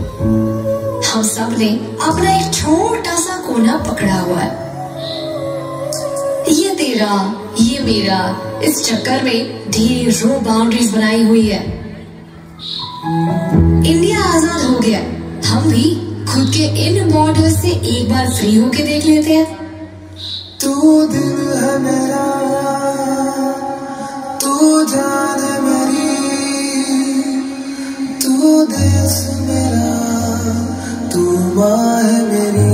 हम सब ने अपना एक छोटा सा कोना पकड़ा हुआ है। ये तेरा, ये मेरा, इस चक्कर में ढेरों बाउंड्रीज बनाई हुई है। इंडिया आजाद हो गया, हम भी खुद के इन बॉर्डर्स से एक बार फ्री होके देख लेते हैं। तू दिल है मेरा, तू जान है मेरी, तू देश मेरा, तू माँ है मेरी।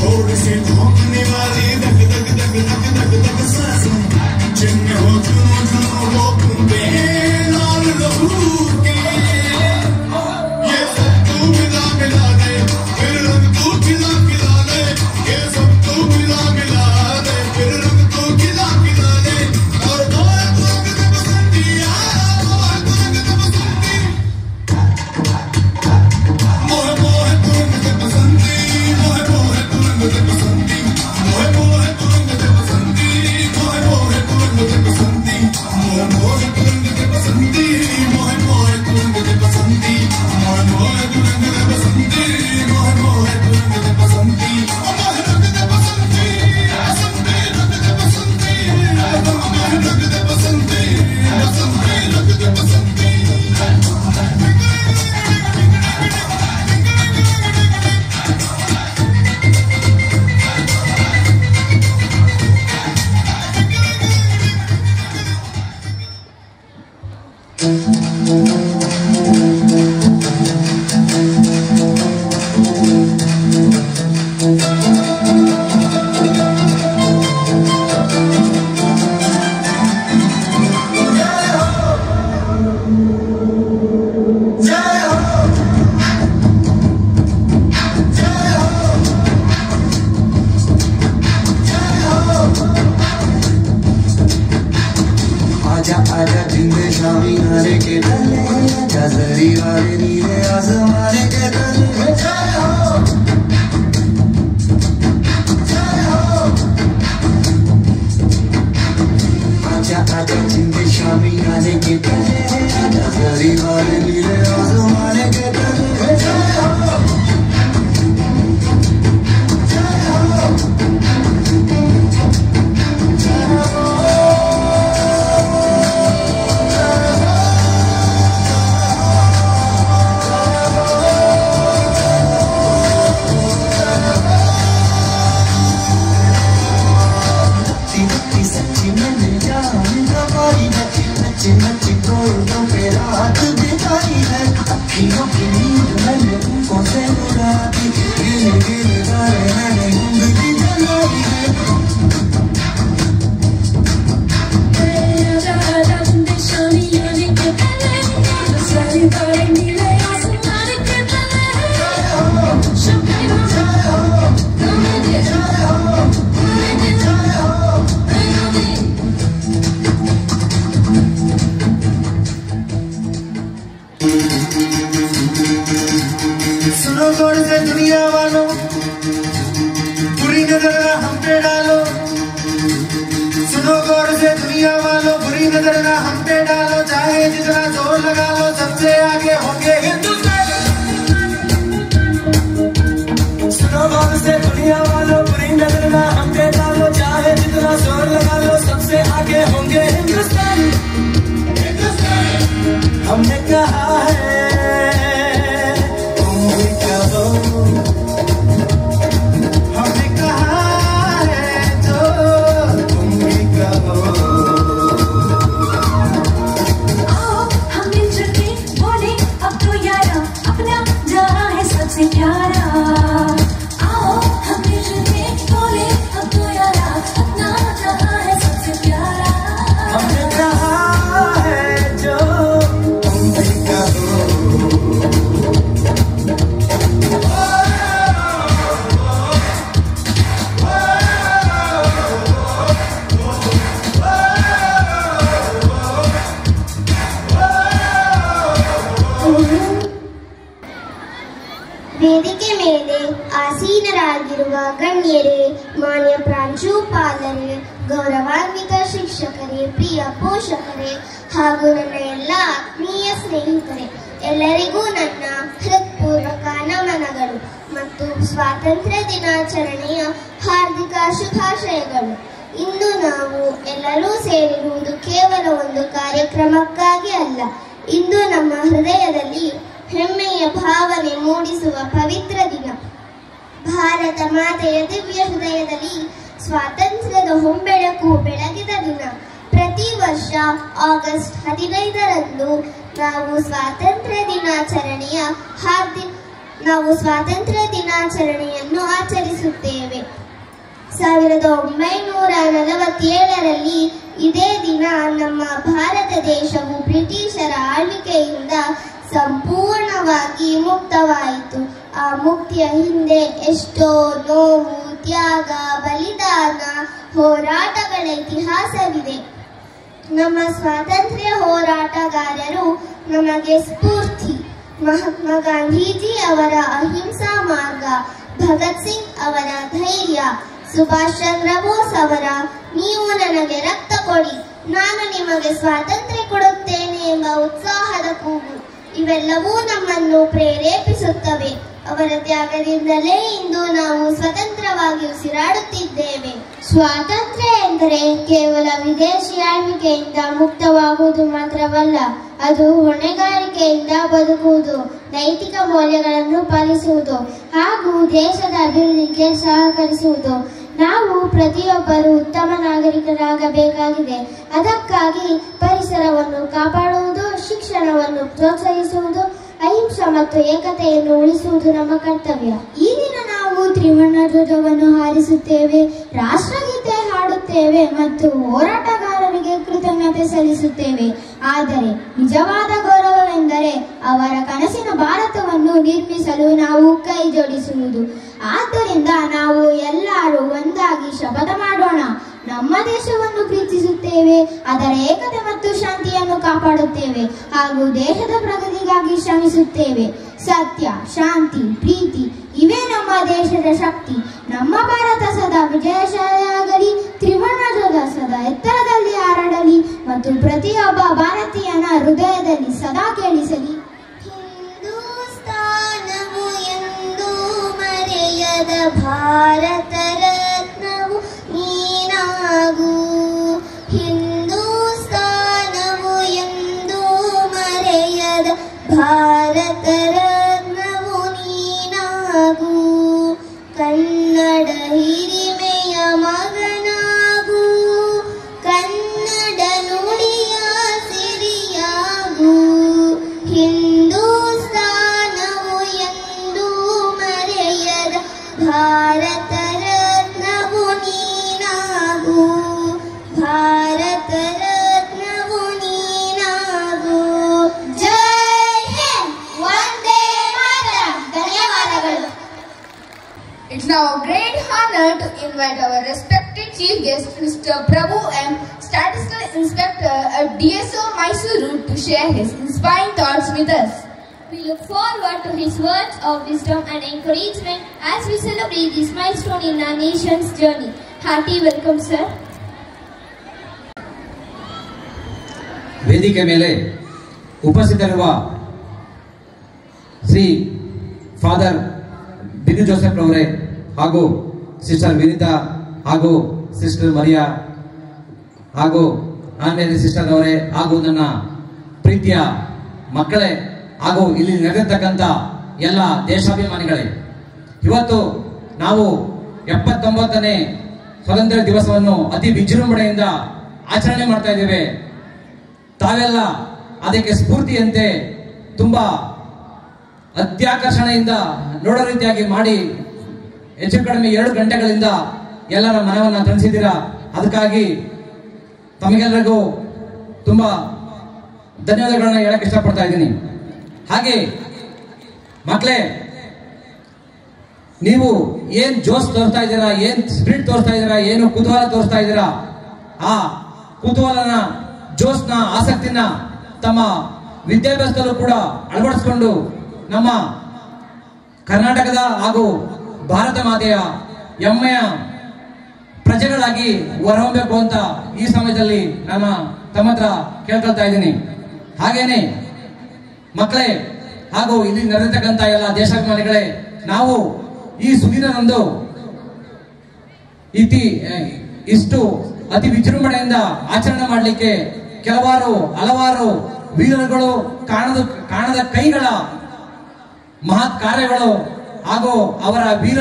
थोड़ी सी धोखने वाली धक धक धक धक धक धक सांसें जिनमें हो जुनून जुनून वो बूंदे लाल लहू के ये सब तू मिला मिला दे फिर रंग तू खिला खिला दे ये सब तू मिला मिला दे फिर रंग तू खिला खिला दे और मोहे तू रंग दे बसंतिया मोहे तू रंग दे बसंती मोहे मोहे तू रंग दे बसंती मोहे मोहे तू रंग दे बसंती मोहे मोहे तू रंग दे बसंती मोहे मोहे तू रंग दे बसंती मोहे मोहे तू रंग दे बसंती मोहे मोहे तू रंग दे बसंती मोहे मोहे तू रंग दे बसंती मोहे मोहे तू रंग दे बसंती मोहे रंग दे बसंती बसंती रंग दे बसंती मोहे रंग दे बसंती बसंती रंग दे बसंती आजा आजा जिंदे शामी आने के तले आजा जरी वाले नीले आसमाने के तले जय हो जय हो आजा आजा जिंदे शामी आने के तले आजा जरी वाले नीले आसमाने के तले जय हो जय हो सच्ची मैंने जान दवाई है नच्चे नच्चे कोयलों पे रात बिताई है अखियों की नींद मैंने उनको से उड़ा दी गिले गिले गाने मैंने जिंदगी जलाई है आजा आजा जिंदे शामी आने के पहले सारी बातें नीले आसमान के तले शब्दों जय हो गमे दे जय हो गमे दे जय हो सुनो गौर से दुनिया वालों बुरी नजर ना हम पे डालो सुनो गौर से दुनिया वालों बुरी नजर ना हम पे डालो चाहे जितना जोर लगा लो सबसे आगे होंगे हिंदुस्तान सुनो गौर से दुनिया वालों बुरी नजर ना हम पे डालो चाहे जितना जोर लगा लो सबसे आगे होंगे हिंदुस्तान हमने कहा है हमने कहा है तो तुम भी कहो आओ हम मिलजुल के बोले अब तो यारा अपना जहाँ है सबसे प्यारा आओ हम मिलजुल के बोले अब तो यारा अपना जहाँ है सबसे प्यारा हमने कहा है जो तुम भी कहो ವೇದಿಕೆ ಮೇಲೆ ಆಸೀನರಾಗಿರುವ ಗಣ್ಯರೇ, ಮಾನ್ಯ ಪ್ರಾಂಶುಪಾಲರೇ, ಗೌರವಾನ್ವಿತ ಶಿಕ್ಷಕರೇ, ಪ್ರಿಯ ಪೋಷಕರೇ ಹಾಗೂ ನನ್ನ ಎಲ್ಲ ಆತ್ಮೀಯ ಸ್ನೇಹಿತರೆ, ಎಲ್ಲರಿಗೂ ನನ್ನ ಹೃತ್ಪೂರ್ವಕ ನಮನಗಳು ಮತ್ತು ಸ್ವಾತಂತ್ರ್ಯ ದಿನಾಚರಣೆಯ ಹಾರ್ದಿಕ ಶುಭಾಶಯಗಳು. ಇಂದು ನಾವು ಎಲ್ಲರೂ ಸೇರಿರುವುದು ಕೇವಲ ಒಂದು ಕಾರ್ಯಕ್ರಮಕ್ಕಾಗಿ ಅಲ್ಲ. ಇಂದು ನಮ್ಮ ಹೃದಯದಲ್ಲಿ ಹೆಮ್ಮೆಯ ಭಾವನೆ ಮೂಡಿಸುವ ಪವಿತ್ರ ದಿನ. ಭಾರತ ಮಾತೆಯ ದಿವ್ಯ ಹೃದಯದಲ್ಲಿ ಸ್ವಾತಂತ್ರ್ಯದ ಹೊಂಬೆಳಕು ಬೆಳಗಿದ ದಿನ. ಪ್ರತಿ ವರ್ಷ ಆಗಸ್ಟ್ 15ರಂದು ನಾವು ಸ್ವಾತಂತ್ರ್ಯ ದಿನಾಚರಣೆಯ ನಾವು ಸ್ವಾತಂತ್ರ್ಯ ದಿನಾಚರಣೆಯನ್ನು ಆಚರಿಸುತ್ತೇವೆ. 1947ರಲ್ಲಿ ಇದೇ ದಿನ ನಮ್ಮ ಭಾರತ ದೇಶವು ಬ್ರಿಟಿಷರ ಆಳ್ವಿಕೆಯಿಂದ ಸಂಪೂರ್ಣವಾಗಿ ಮುಕ್ತವಾಯಿತು. ಆ ಮುಕ್ತಿಯ ಹಿಂದೆ ಎಷ್ಟೋ ನೋವು, ತ್ಯಾಗ, ಬಲಿದಾನ, ಹೋರಾಟಗಳ ಇತಿಹಾಸವಿದೆ. ನಮ್ಮ ಸ್ವಾತಂತ್ರ್ಯ ಹೋರಾಟಗಾರರು ನಮಗೆ ಸ್ಫೂರ್ತಿ. ಮಹಾತ್ಮ ಗಾಂಧೀಜಿ ಅವರ ಅಹಿಂಸಾ ಮಾರ್ಗ, ಭಗತ್ ಸಿಂಗ್ ಅವರ ಧೈರ್ಯ, ಸುಭಾಷ್ ಚಂದ್ರ ಬೋಸ್ ಅವರ ನೀವು ನನಗೆ ರಕ್ತ ಕೊಡಿ, ನಾನು ನಿಮಗೆ ಸ್ವಾತಂತ್ರ್ಯ ಕೊಡುತ್ತೇನೆ ಎಂಬ ಉತ್ಸಾಹದ ಕೂಗು ಇವೆಲ್ಲವೂ ನಮ್ಮನ್ನು ಪ್ರೇರೇಪಿಸುತ್ತವೆ. ಅವರ ತ್ಯಾಗದಿಂದಲೇ ಇಂದು ನಾವು ಸ್ವತಂತ್ರವಾಗಿ ಉಸಿರಾಡುತ್ತಿದ್ದೇವೆ. ಸ್ವಾತಂತ್ರ್ಯ ಎಂದರೆ ಕೇವಲ ವಿದೇಶಿ ಆಳ್ವಿಕೆಯಿಂದ ಮುಕ್ತವಾಗುವುದು ಮಾತ್ರವಲ್ಲ, ಅದು ಹೊಣೆಗಾರಿಕೆಯಿಂದ ಬದುಕುವುದು, ನೈತಿಕ ಮೌಲ್ಯಗಳನ್ನು ಪಾಲಿಸುವುದು ಹಾಗೂ ದೇಶದ ಅಭಿವೃದ್ಧಿಗೆ ಸಹಕರಿಸುವುದು. ನಾವು ಪ್ರತಿಯೊಬ್ಬರು ಉತ್ತಮ ನಾಗರಿಕರಾಗಬೇಕಾಗಿದೆ. ಅದಕ್ಕಾಗಿ ಪರಿಸರವನ್ನು ಕಾಪಾಡುವುದು, ಶಿಕ್ಷಣವನ್ನು ಪ್ರೋತ್ಸಾಹಿಸುವುದು, ಅಹಿಂಸೆ ಮತ್ತು ಏಕತೆಯನ್ನು ಉಳಿಸುವುದು ನಮ್ಮ ಕರ್ತವ್ಯ. ಈ ದಿನ ನಾವು ತ್ರಿವರ್ಣ ಧ್ವಜವನ್ನು ಹಾರಿಸುತ್ತೇವೆ, ರಾಷ್ಟ್ರಗೀತೆ ಹಾಡುತ್ತೇವೆ ಮತ್ತು ಹೋರಾಟಗಾರರಿಗೆ ಕೃತಜ್ಞತೆ ಸಲ್ಲಿಸುತ್ತೇವೆ. ಆದರೆ ನಿಜವಾದ ಗೌರವವೆಂದರೆ ಅವರ ಕನಸಿನ ಭಾರತವನ್ನು ನಿರ್ಮಿಸಲು ನಾವು ಕೈ ಜೋಡಿಸುವುದು. ಆದ್ದರಿಂದ ನಾವು ಎಲ್ಲರೂ ಒಂದಾಗಿ ಶಪಥ ಮಾಡೋಣ. ನಮ್ಮ ದೇಶವನ್ನು ಪ್ರೀತಿಸುತ್ತೇವೆ, ಅದರ ಏಕತೆ ಮತ್ತು ಶಾಂತಿಯನ್ನು ಕಾಪಾಡುತ್ತೇವೆ ಹಾಗೂ ದೇಶದ ಪ್ರಗತಿಗಾಗಿ ಶ್ರಮಿಸುತ್ತೇವೆ. ಸತ್ಯ, ಶಾಂತಿ, ಪ್ರೀತಿ ಇವೇ ನಮ್ಮ ದೇಶದ ಶಕ್ತಿ. ನಮ್ಮ ಭಾರತ ಸದಾ ವಿಜಯಶಾಲಿಯಾಗಲಿ, ತ್ರಿವರ್ಣ ಧ್ವಜ ಸದಾ ಎತ್ತರದಲ್ಲಿ ಹಾರಾಡಲಿ ಮತ್ತು ಪ್ರತಿಯೊಬ್ಬ ಭಾರತೀಯನ ಹೃದಯದಲ್ಲಿ ಸದಾ ಕೇಳಿಸಲಿ. ಹಿಂದೂಸ್ತಾನವು ಎಂದೂ ಮರೆಯದ ಭಾರತ ರತ್ನವು ನೀನಾಗು. ಹಿಂದೂಸ್ತಾನವು ಎಂದೂ ಮರೆಯದ ಭಾರತ ರತ್ನವು ನೀನಾಗು. ಕನ್ನಡ ಹಿರಿಮೆಯ ಮಗನಾಗು, ಕನ್ನಡ ನುಡಿಯ ಸಿರಿಯಾಗು. ಹಿಂದೂಸ್ತಾನವು ಎಂದೂ ಮರೆಯದ ಭಾರತ ರತ್ನವು ನೀನಾಗು. ಭಾರತ ರತ್ನವು ನೀನಾಗು. ಜೈ ಹಿಂದ್, ವಂದೇ ಮಾತರಂ. ಧನ್ಯವಾದಗಳು. It's now a great honor to invite our respected chief guest, Mr. Prabhu M., Statistical Inspector at DSO Mysuru, to share his inspiring thoughts with us. We look forward to his words of wisdom and encouragement as we celebrate this milestone in our nation's journey. Hearty welcome, sir. ವೇದಿಕೆ ಮೇಲೆ ಉಪಸ್ಥಿತರಿರುವ Shri father ಬಿನು Joseph ರವರೇ ಹಾಗೂ sister Vinita ಹಾಗೂ sister Maria ಹಾಗೂ ಆನ್ಮೇಲೆ sister ಅವರೇ ಹಾಗೂ ನನ್ನ ಪ್ರೀತಿಯ ಮಕ್ಕಳೇ ಹಾಗೂ ಇಲ್ಲಿ ನಡೆದಿರ್ತಕ್ಕಂಥ ಎಲ್ಲ ದೇಶಾಭಿಮಾನಿಗಳೇ, ಇವತ್ತು ನಾವು 79ನೇ ಸ್ವಾತಂತ್ರ್ಯ ದಿವಸವನ್ನು ಅತಿ ವಿಜೃಂಭಣೆಯಿಂದ ಆಚರಣೆ ಮಾಡ್ತಾ ಇದ್ದೇವೆ. ತಾವೆಲ್ಲ ಅದಕ್ಕೆ ಸ್ಫೂರ್ತಿಯಂತೆ ತುಂಬಾ ಅತ್ಯಾಕರ್ಷಣೆಯಿಂದ ನೋಡೋ ರೀತಿಯಾಗಿ ಮಾಡಿ ಹೆಚ್ಚು ಕಡಿಮೆ 2 ಗಂಟೆಗಳಿಂದ ಎಲ್ಲರ ಮನವನ್ನ ತಣಿಸಿದ್ದೀರಾ. ಅದಕ್ಕಾಗಿ ತಮಗೆಲ್ಲರಿಗೂ ತುಂಬಾ ಧನ್ಯವಾದಗಳನ್ನ ಹೇಳಕ್ ಇಷ್ಟಪಡ್ತಾ ಇದ್ದೀನಿ. ಹಾಗೆ ಮಕ್ಕಳೇ, ನೀವು ಏನ್ ಜೋಶ್ ತೋರಿಸ್ತಾ ಇದ್ದೀರಾ, ಏನ್ ಸ್ಪಿರಿಟ್ ತೋರಿಸ್ತಾ ಇದ್ದೀರಾ, ಏನು ಕುತೂಹಲ ತೋರಿಸ್ತಾ ಇದ್ದೀರಾ, ಆ ಕುತೂಹಲನ, ಜೋಶ್ನ, ಆಸಕ್ತಿನ ತಮ್ಮ ವಿದ್ಯಾಭ್ಯಾಸದಲ್ಲೂ ಕೂಡ ಅಳವಡಿಸಿಕೊಂಡು ನಮ್ಮ ಕರ್ನಾಟಕದ ಹಾಗೂ ಭಾರತ ಮಾತೆಯ ಹೆಮ್ಮೆಯ ಪ್ರಜೆಗಳಾಗಿ ಹೊರಹೊಮ್ಮಬೇಕು ಅಂತ ಈ ಸಮಯದಲ್ಲಿ ನಾನು ತಮ್ಮ ಹತ್ರ ಕೇಳ್ಕೊಳ್ತಾ ಇದ್ದೀನಿ. ಹಾಗೇನೆ ಮಕ್ಕಳೇ ಹಾಗೂ ಇಲ್ಲಿ ನಡೆದಿರ್ತಕ್ಕಂಥ ಎಲ್ಲ ದೇಶಾಭಿಮಾನಿಗಳೇ, ನಾವು ಈ ಸುದಿನದಂದು ಇಷ್ಟು ಅತಿ ವಿಜೃಂಭಣೆಯಿಂದ ಆಚರಣೆ ಮಾಡಲಿಕ್ಕೆ ಹಲವಾರು ವೀರರುಗಳು, ಕಾಣದ ಕೈಗಳ ಮಹತ್ ಕಾರ್ಯಗಳು ಹಾಗೂ ಅವರ ವೀರ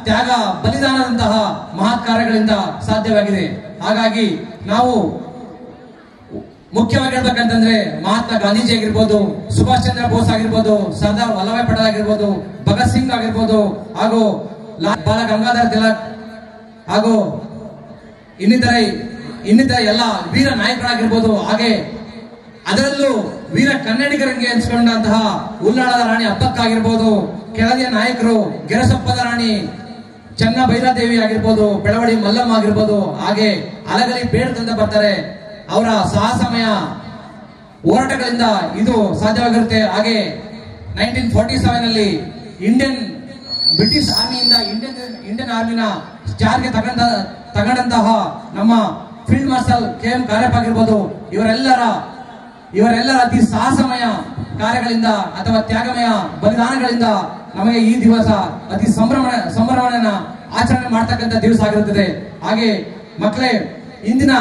ತ್ಯಾಗ ಬಲಿದಾನದಂತಹ ಮಹತ್ ಕಾರ್ಯಗಳಿಂದ ಸಾಧ್ಯವಾಗಿದೆ. ಹಾಗಾಗಿ ನಾವು ಮುಖ್ಯವಾಗಿ ಹೇಳ್ಬೇಕಂತಂದ್ರೆ ಮಹಾತ್ಮ ಗಾಂಧೀಜಿ ಆಗಿರ್ಬೋದು, ಸುಭಾಷ್ ಚಂದ್ರ ಬೋಸ್ ಆಗಿರ್ಬೋದು, ಸರ್ದಾರ್ ವಲ್ಲಭಾಯ್ ಪಟೇಲ್ ಆಗಿರ್ಬೋದು, ಭಗತ್ ಸಿಂಗ್ ಆಗಿರ್ಬೋದು, ಹಾಗೂ ಬಾಲ ಗಂಗಾಧರ ತಿಲಕ್ ಹಾಗೂ ಇನ್ನಿತರ ಎಲ್ಲ ವೀರ ನಾಯಕರಾಗಿರ್ಬೋದು. ಹಾಗೆ ಅದರಲ್ಲೂ ವೀರ ಕನ್ನಡಿಗರಿಗೆ ಎನಿಸಿಕೊಂಡಂತಹ ಉಲ್ಲಾಳದ ರಾಣಿ ಅಬ್ಬಕ್ಕ ಆಗಿರ್ಬೋದು, ಕೆಳದಿಯ ನಾಯಕರು ಗೆರಸಪ್ಪದ ರಾಣಿ ಚೆನ್ನ ಭೈರಾದೇವಿ ಆಗಿರ್ಬೋದು, ಬೆಳವಡಿ ಮಲ್ಲಮ್ಮ ಆಗಿರ್ಬೋದು, ಹಾಗೆ ಅಲಗಲಿ ಬೇಡ್ತಂತ ಬರ್ತಾರೆ. ಅವರ ಸಾಹಸಮಯ ಹೋರಾಟಗಳಿಂದ ಇದು ಸಾಧ್ಯವಾಗಿರುತ್ತೆ. ಹಾಗೆ 1947 ಬ್ರಿಟಿಷ್ ಆರ್ಮಿಯಿಂದ ಇಂಡಿಯನ್ ಆರ್ಮಿನ ಜಾರಿಗೆ ತಗೊಂಡಂತಹ ನಮ್ಮ ಫೀಲ್ಡ್ ಮಾರ್ಷಲ್ KM ಕಾರ್ಯಪ್ಪ ಆಗಿರ್ಬೋದು, ಇವರೆಲ್ಲರ ಅತಿ ಸಾಹಸಮಯ ಕಾರ್ಯಗಳಿಂದ ಅಥವಾ ತ್ಯಾಗಮಯ ಬಲಿದಾನಗಳಿಂದ ನಮಗೆ ಈ ದಿವಸ ಅತಿ ಸಂಭ್ರಮಣೆಯನ್ನ ಆಚರಣೆ ಮಾಡ್ತಕ್ಕಂಥ ದಿವಸ ಆಗಿರುತ್ತದೆ. ಹಾಗೆ ಮಕ್ಕಳೇ, ಇಂದಿನ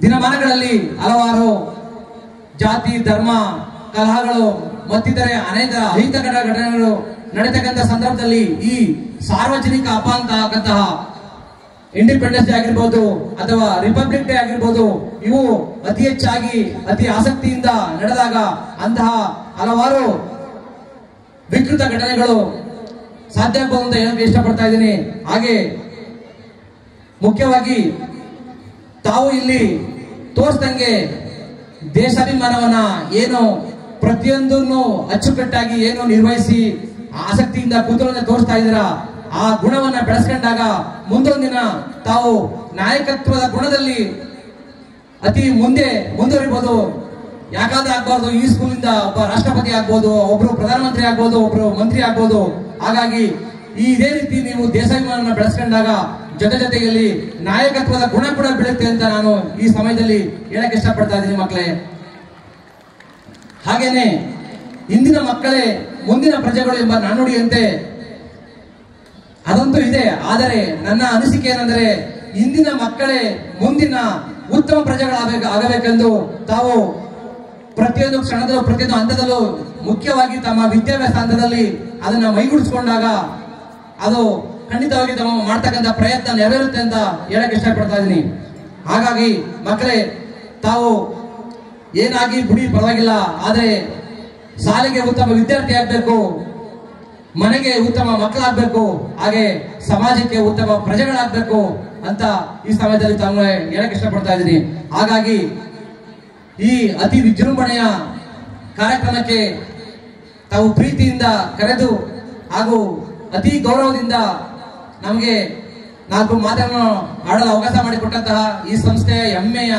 ದಿನಮಾನಗಳಲ್ಲಿ ಹಲವಾರು ಜಾತಿ ಧರ್ಮ ಕಲಹಗಳು ಮತ್ತಿತರೆ ಅನೇಕ ಅಹಿತ ಘಟನೆಗಳು ನಡೀತಕ್ಕಂಥ ಸಂದರ್ಭದಲ್ಲಿ ಈ ಸಾರ್ವಜನಿಕ ಹಬ್ಬ ಆಗಂತಹ ಇಂಡಿಪೆಂಡೆನ್ಸ್ ಡೇ ಆಗಿರ್ಬೋದು ಅಥವಾ ರಿಪಬ್ಲಿಕ್ ಡೇ ಆಗಿರ್ಬೋದು, ಇವು ಅತಿ ಹೆಚ್ಚಾಗಿ ಅತಿ ಆಸಕ್ತಿಯಿಂದ ನಡೆದಾಗ ಅಂತಹ ಹಲವಾರು ವಿಕೃತ ಘಟನೆಗಳು ಸಾಧ್ಯ ಆಗ್ಬೋದು ಅಂತ ಹೇಳಕ್ಕೆ ಇಷ್ಟಪಡ್ತಾ ಇದ್ದೀನಿ. ಹಾಗೆ ಮುಖ್ಯವಾಗಿ ತಾವು ಇಲ್ಲಿ ತೋರಿಸ್ದಂಗೆ ದೇಶಾಭಿಮಾನವನ್ನ ಏನು ಪ್ರತಿಯೊಂದನ್ನು ಅಚ್ಚುಕಟ್ಟಾಗಿ ಏನು ನಿರ್ವಹಿಸಿ ಆಸಕ್ತಿಯಿಂದ ಕುತೂಹಲದಿಂದ ತೋರಿಸ್ತಾ ಇದ್ದೀರಾ, ಆ ಗುಣವನ್ನ ಬೆಳೆಸ್ಕೊಂಡಾಗ ಮುಂದೊಂದು ದಿನ ತಾವು ನಾಯಕತ್ವದ ಗುಣದಲ್ಲಿ ಅತಿ ಮುಂದುವರಿಬಹುದು. ಯಾಕಾದ್ರೆ ಆಗ್ಬಾರ್ದು, ಈ ಸ್ಕೂಲಿಂದ ಒಬ್ಬ ರಾಷ್ಟ್ರಪತಿ ಆಗ್ಬೋದು, ಒಬ್ರು ಪ್ರಧಾನಮಂತ್ರಿ ಆಗ್ಬೋದು, ಒಬ್ರು ಮಂತ್ರಿ ಆಗ್ಬೋದು. ಹಾಗಾಗಿ ಇದೇ ರೀತಿ ನೀವು ದೇಶಾಭಿಮಾನವನ್ನು ಬೆಳೆಸ್ಕೊಂಡಾಗ ಜೊತೆಯಲ್ಲಿ ನಾಯಕತ್ವದ ಗುಣ ಕೂಡ ಬೆಳೆಯುತ್ತೆ ಅಂತ ನಾನು ಈ ಸಮಯದಲ್ಲಿ ಹೇಳಕ್ ಇಷ್ಟಪಡ್ತಾ ಇದ್ದೀನಿ ಮಕ್ಕಳೇ. ಹಾಗೇನೆ ಇಂದಿನ ಮಕ್ಕಳೇ ಮುಂದಿನ ಪ್ರಜೆಗಳು ಎಂಬ ನಾನುಡಿಯಂತೆ ಅದಂತೂ ಇದೆ. ಆದರೆ ನನ್ನ ಅನಿಸಿಕೆ ಏನೆಂದರೆ ಇಂದಿನ ಮಕ್ಕಳೇ ಮುಂದಿನ ಉತ್ತಮ ಪ್ರಜೆಗಳಾಗಬೇಕೆಂದು ತಾವು ಪ್ರತಿಯೊಂದು ಕ್ಷಣದಲ್ಲೂ ಪ್ರತಿಯೊಂದು ಹಂತದಲ್ಲೂ ಮುಖ್ಯವಾಗಿ ತಮ್ಮ ವಿದ್ಯಾಭ್ಯಾಸ ಹಂತದಲ್ಲಿ ಅದನ್ನ ಮೈಗೂಡಿಸಿಕೊಂಡಾಗ ಅದು ಖಂಡಿತವಾಗಿ ತಮ್ಮ ಮಾಡ್ತಕ್ಕಂಥ ಪ್ರಯತ್ನ ನೆರವೇರುತ್ತೆ ಅಂತ ಹೇಳಕ್ ಇಷ್ಟಪಡ್ತಾ ಇದ್ದೀನಿ. ಹಾಗಾಗಿ ಮಕ್ಕಳೇ, ತಾವು ಏನಾಗಿ ಬಿಡಿ ಪರವಾಗಿಲ್ಲ, ಆದರೆ ಶಾಲೆಗೆ ಉತ್ತಮ ವಿದ್ಯಾರ್ಥಿ ಆಗ್ಬೇಕು, ಮನೆಗೆ ಉತ್ತಮ ಮಕ್ಕಳಾಗ್ಬೇಕು, ಹಾಗೆ ಸಮಾಜಕ್ಕೆ ಉತ್ತಮ ಪ್ರಜೆಗಳಾಗ್ಬೇಕು ಅಂತ ಈ ಸಮಯದಲ್ಲಿ ತಾವು ಹೇಳಕ್ ಇಷ್ಟಪಡ್ತಾ ಇದ್ದೀನಿ. ಹಾಗಾಗಿ ಈ ಅತಿ ವಿಜೃಂಭಣೆಯ ಕಾರ್ಯಕ್ರಮಕ್ಕೆ ತಾವು ಪ್ರೀತಿಯಿಂದ ಕರೆದು ಹಾಗೂ ಅತಿ ಗೌರವದಿಂದ ನಮಗೆ 4 ಮಾತನ್ನು ಆಡಲು ಅವಕಾಶ ಮಾಡಿಕೊಟ್ಟಂತಹ ಈ ಸಂಸ್ಥೆಯ ಹೆಮ್ಮೆಯ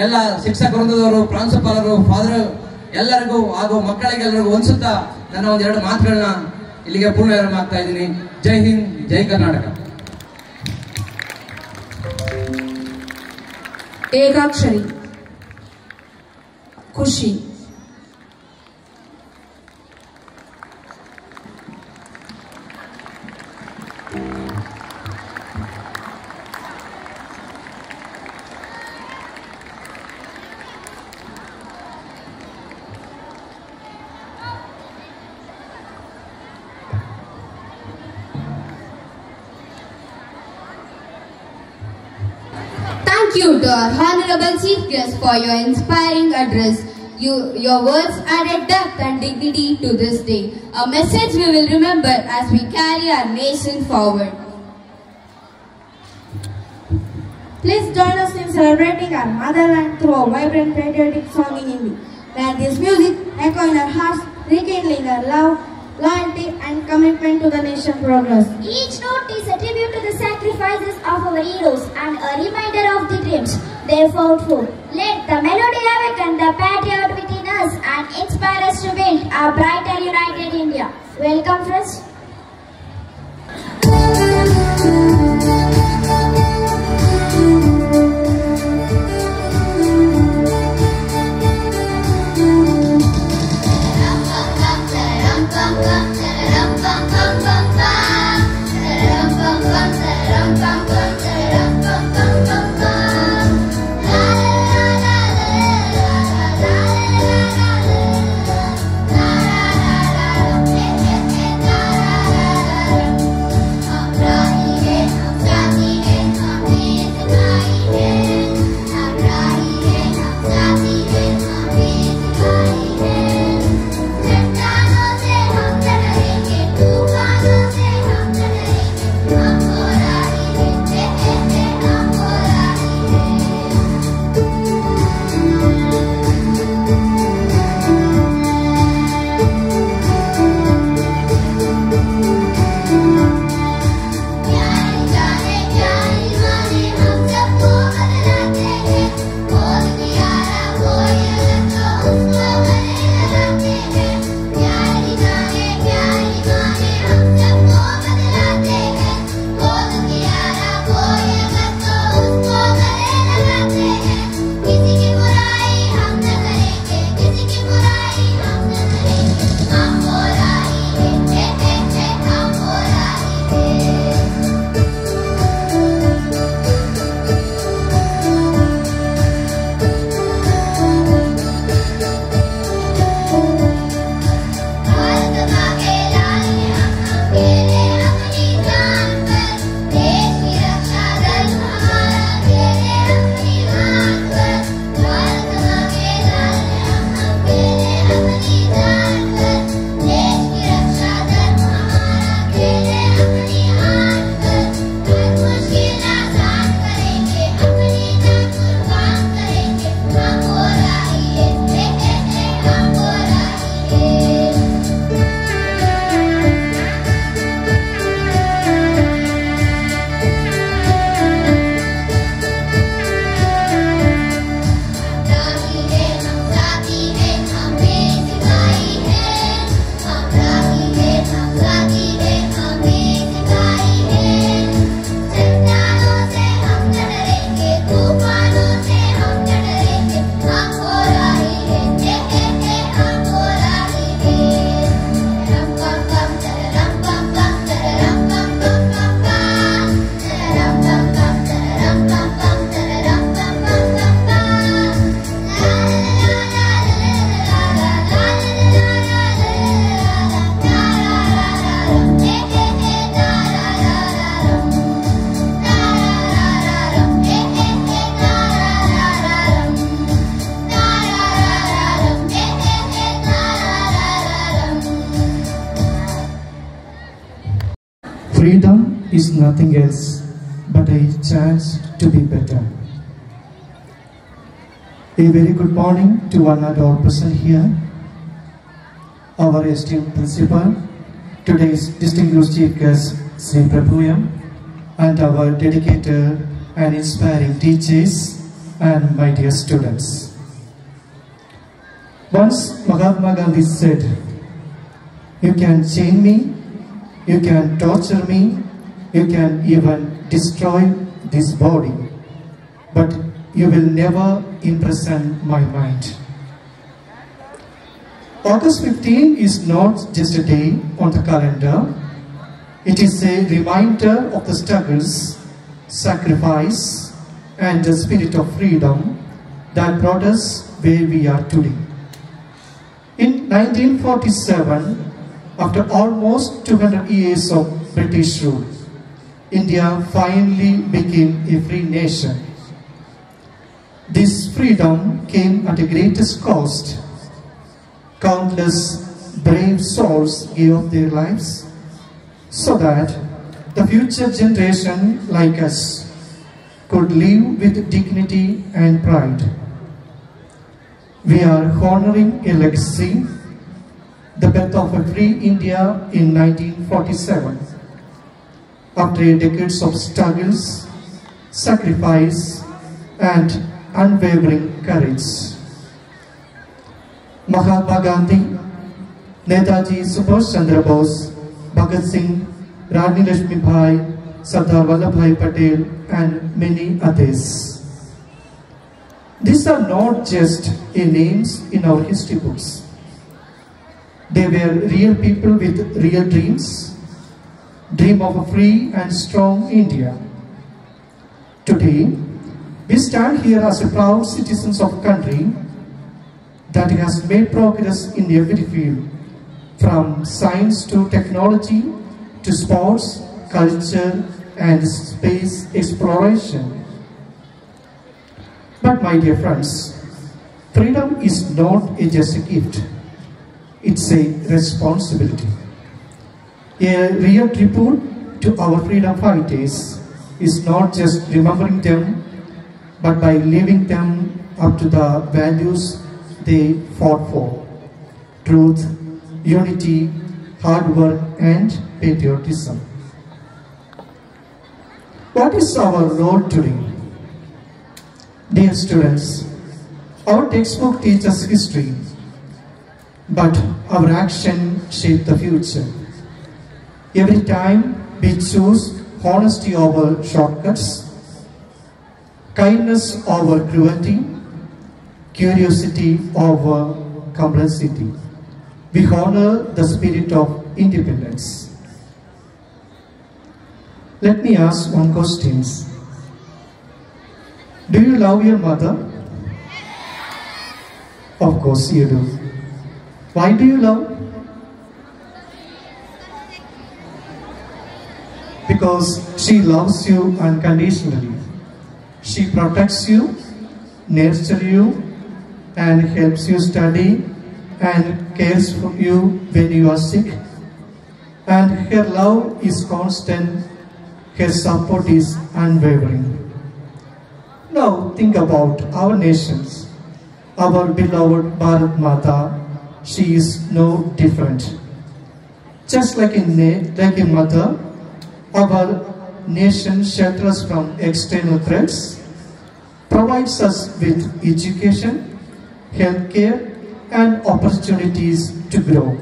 ಎಲ್ಲ ಶಿಕ್ಷಕ ವೃಂದದವರು, ಪ್ರಾಂಶುಪಾಲರು, ಫಾದರ್ ಎಲ್ಲರಿಗೂ ಹಾಗೂ ಮಕ್ಕಳಿಗೆಲ್ಲರಿಗೂ ಅನ್ಸುತ್ತಾ ನನ್ನ 1-2 ಮಾತುಗಳನ್ನ ಇಲ್ಲಿಗೆ ಪೂರ್ಣ ಮಾಡ್ತಾ ಇದ್ದೀನಿ. ಜೈ ಹಿಂದ್, ಜೈ ಕರ್ನಾಟಕ. ಏಕಾಕ್ಷರಿ, ಖುಷಿ, Thank you to our Honorable Chief Guest for your inspiring address. Your words added depth and dignity to this day, a message we will remember as we carry our nation forward. Please join us in celebrating our motherland through a vibrant patriotic song in Hindi. Let this music echo in our hearts, rekindling our love, loyalty and commitment to the nation's progress. Each note is a tribute to the sacrifices of our heroes and a reminder of the dreams they fought for. Let the melody awaken the patriot within us and inspire us to build a brighter, united India. Welcome, friends. is nothing else but a chance to be better. A very good morning to one and all present here, our esteemed principal, today's distinguished chief guest, Sri Prabhuyam, and our dedicated and inspiring teachers and my dear students. Once Mahatma Gandhi said, "You can chain me, you can torture me, you can even destroy this body, but you will never imprison my mind." August 15 is not just a day on the calendar. It is a reminder of the struggles, sacrifice, and the spirit of freedom that brought us where we are today. In 1947, after almost 200 years of British rule, India finally became a free nation. This freedom came at the greatest cost. Countless brave souls gave up their lives so that the future generation like us could live with dignity and pride. We are honoring a legacy, the birth of a free India in 1947. After decades of struggles, sacrifice, and unwavering courage. Mahatma Gandhi, Netaji Subhash Chandra Bose, Bhagat Singh, Rani Lakshmi Bai, Sardar Vallabhbhai Patel, and many others. These are not just names in our history books. They were real people with real dreams, dream of a free and strong India. Today, we stand here as a proud citizens of a country that has made progress in every field, from science to technology to sports, culture, and space exploration. But my dear friends, freedom is not just a gift, it's a responsibility. A real tribute to our freedom fighters is not just remembering them, but by living them up to the values they fought for: truth, unity, hard work, and patriotism. What is our role today? Dear students, our textbook teaches history, but our action shapes the future. Every time we choose honesty over shortcuts, kindness over cruelty, curiosity over complexity, we honor the spirit of independence. Let me ask one question. Do you love your mother? Of course you do. Why do you love? Because she loves you unconditionally. She protects you, nurtures you, and helps you study and cares for you when you are sick. And her love is constant, her support is unwavering. Now think about our nations. Our beloved Bharat Mata, she is no different. Just like a mother, our nation shelters us from external threats, provides us with education, healthcare, and opportunities to grow.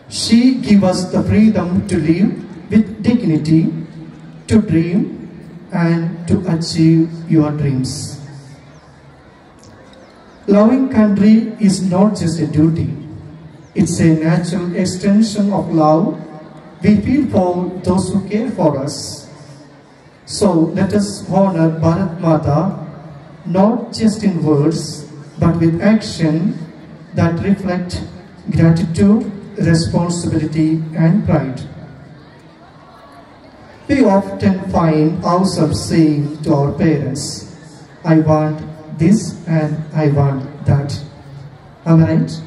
She gives us the freedom to live with dignity, to dream, and to achieve your dreams. Loving country is not just a duty, it's a natural extension of love we feel for those who care for us. So let us honor Bharat Mata not just in words but with action that reflect gratitude, responsibility, and pride. We often find ourselves saying to our parents, I want this and I want that. Am I right?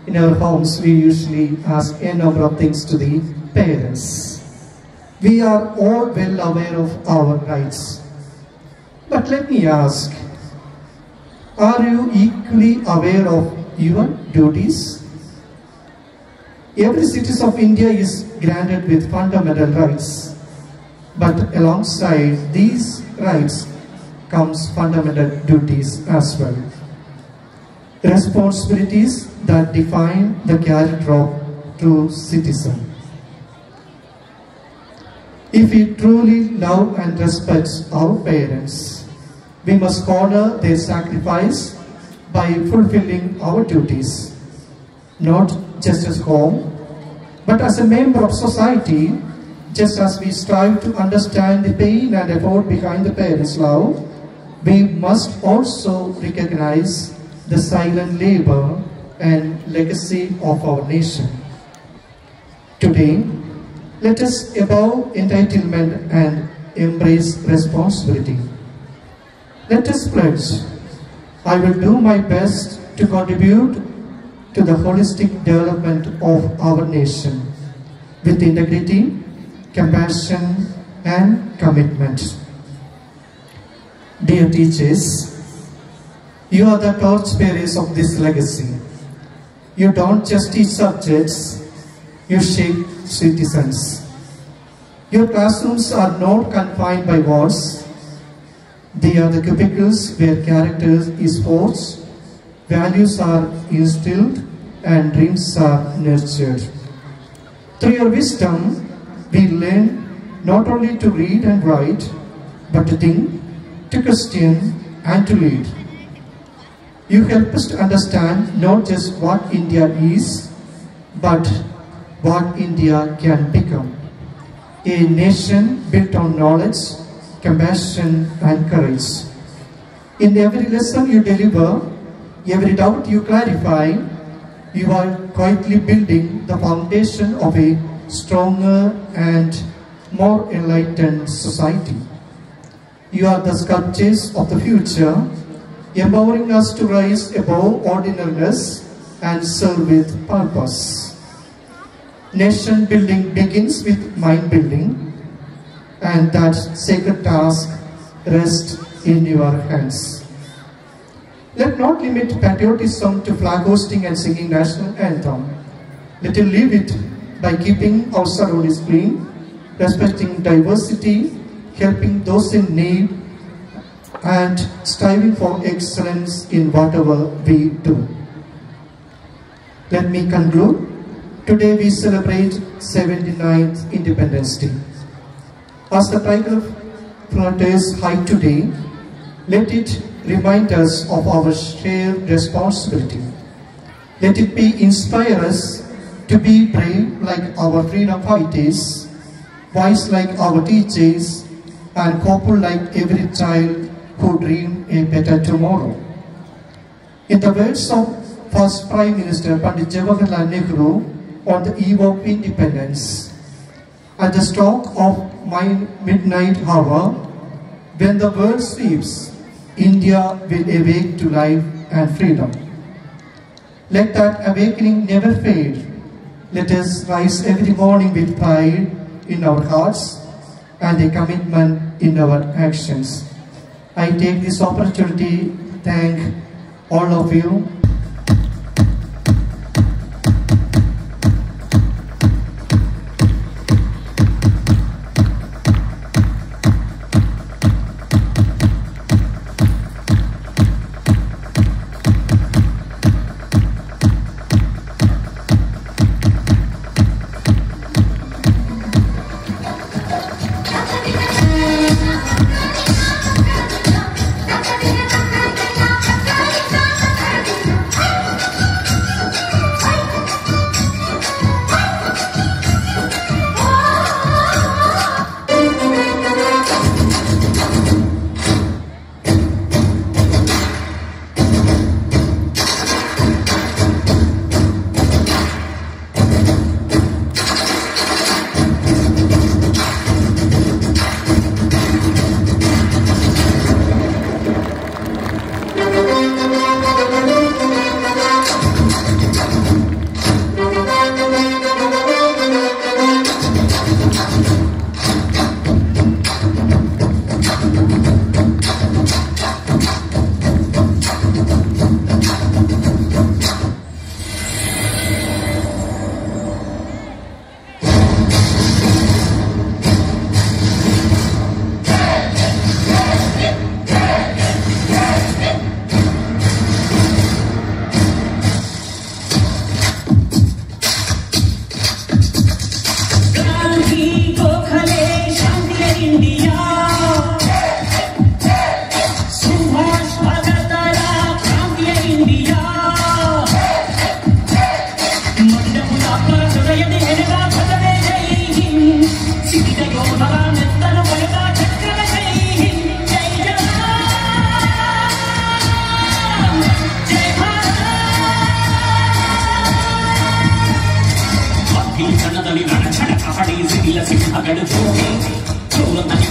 In our homes, we usually ask a number of things to the parents. We are all well aware of our rights. But let me ask, are you equally aware of your duties? Every citizen of India is granted with fundamental rights, but alongside these rights comes fundamental duties as well. Responsibilities that define the character of true citizen. If we truly love and respect our parents, we must honor their sacrifice by fulfilling our duties, not just as home, but as a member of society. Just as we strive to understand the pain and effort behind the parents' love, we must also recognize the silent labor and legacy of our nation. Today, let us above entitlement and embrace responsibility. Let us pledge, I will do my best to contribute to the holistic development of our nation with integrity, compassion, and commitment. Dear teachers, you are the torchbearers of this legacy. You don't just teach subjects, you shape citizens. Your classrooms are not confined by walls. They are the cubicles where character is forged, values are instilled, and dreams are nurtured. Through your wisdom, we learn not only to read and write, but to think, to question, and to lead. You help us to understand not just what India is, but what India can become. A nation built on knowledge, compassion, and courage. In every lesson you deliver, every doubt you clarify, you are quietly building the foundation of a stronger and more enlightened society. You are the sculptors of the future, empowering us to rise above ordinariness and serve with purpose. Nation building begins with mind building, and that sacred task rests in your hands. Let not limit patriotism to flag hosting and singing national anthem. Let us live it by keeping our surroundings clean, respecting diversity, helping those in need, and striving for excellence in whatever we do. Let me conclude. Today we celebrate 79th Independence Day. As the title flutters high today, let it remind us of our shared responsibility. Let it inspire us to be brave like our freedom fighters, wise like our teachers, and hopeful like every child who dream a better tomorrow. In the words of first Prime Minister Pandit Jawaharlal Nehru on the eve of independence, at the stroke of my midnight hour, when the world sleeps, India will awake to life and freedom. Let that awakening never fade. Let us rise every morning with pride in our hearts and a commitment in our actions. I take this opportunity to thank all of you.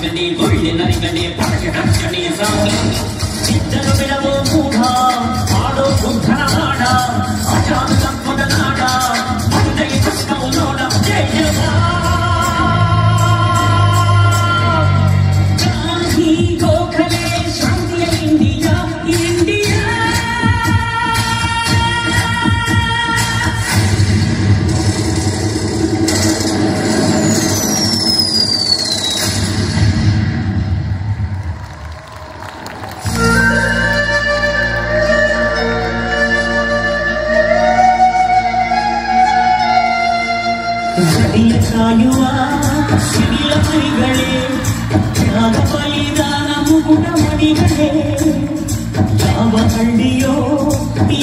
ನರಿಗಣೆ ಒಳ್ಳೆ ನರಿಗಣೆ ಪಡಕೆ ರಕ್ಷಣೆ ಸಾಗಿ ಚಿತ್ತನ ಬಿಡವೋ ಮೂಢ ಆಡೋ ಬುದ್ಧನ ಹಾಡ ಅಜಾದ ತತ್ವದ ನಾಡ ಮಂದೆಗೆ ಕಷ್ಟವು ನೋಡ ಜಯ ಜಯ ಗಾಂಧಿ ಗೋಖಲೆ ಶಾಂತಿಯ ಇಂಡಿಯಾ ಇಂಡಿಯಾ ಕಾಯುವ ಸಿಡಿಲ ಮರಿಗಳೇ ತ್ಯಾಗ ಬಲಿದಾನ ಮುಗುಟ ಮಣಿಗಳೇ ಯಾವ ಹಳ್ಳಿಯೋ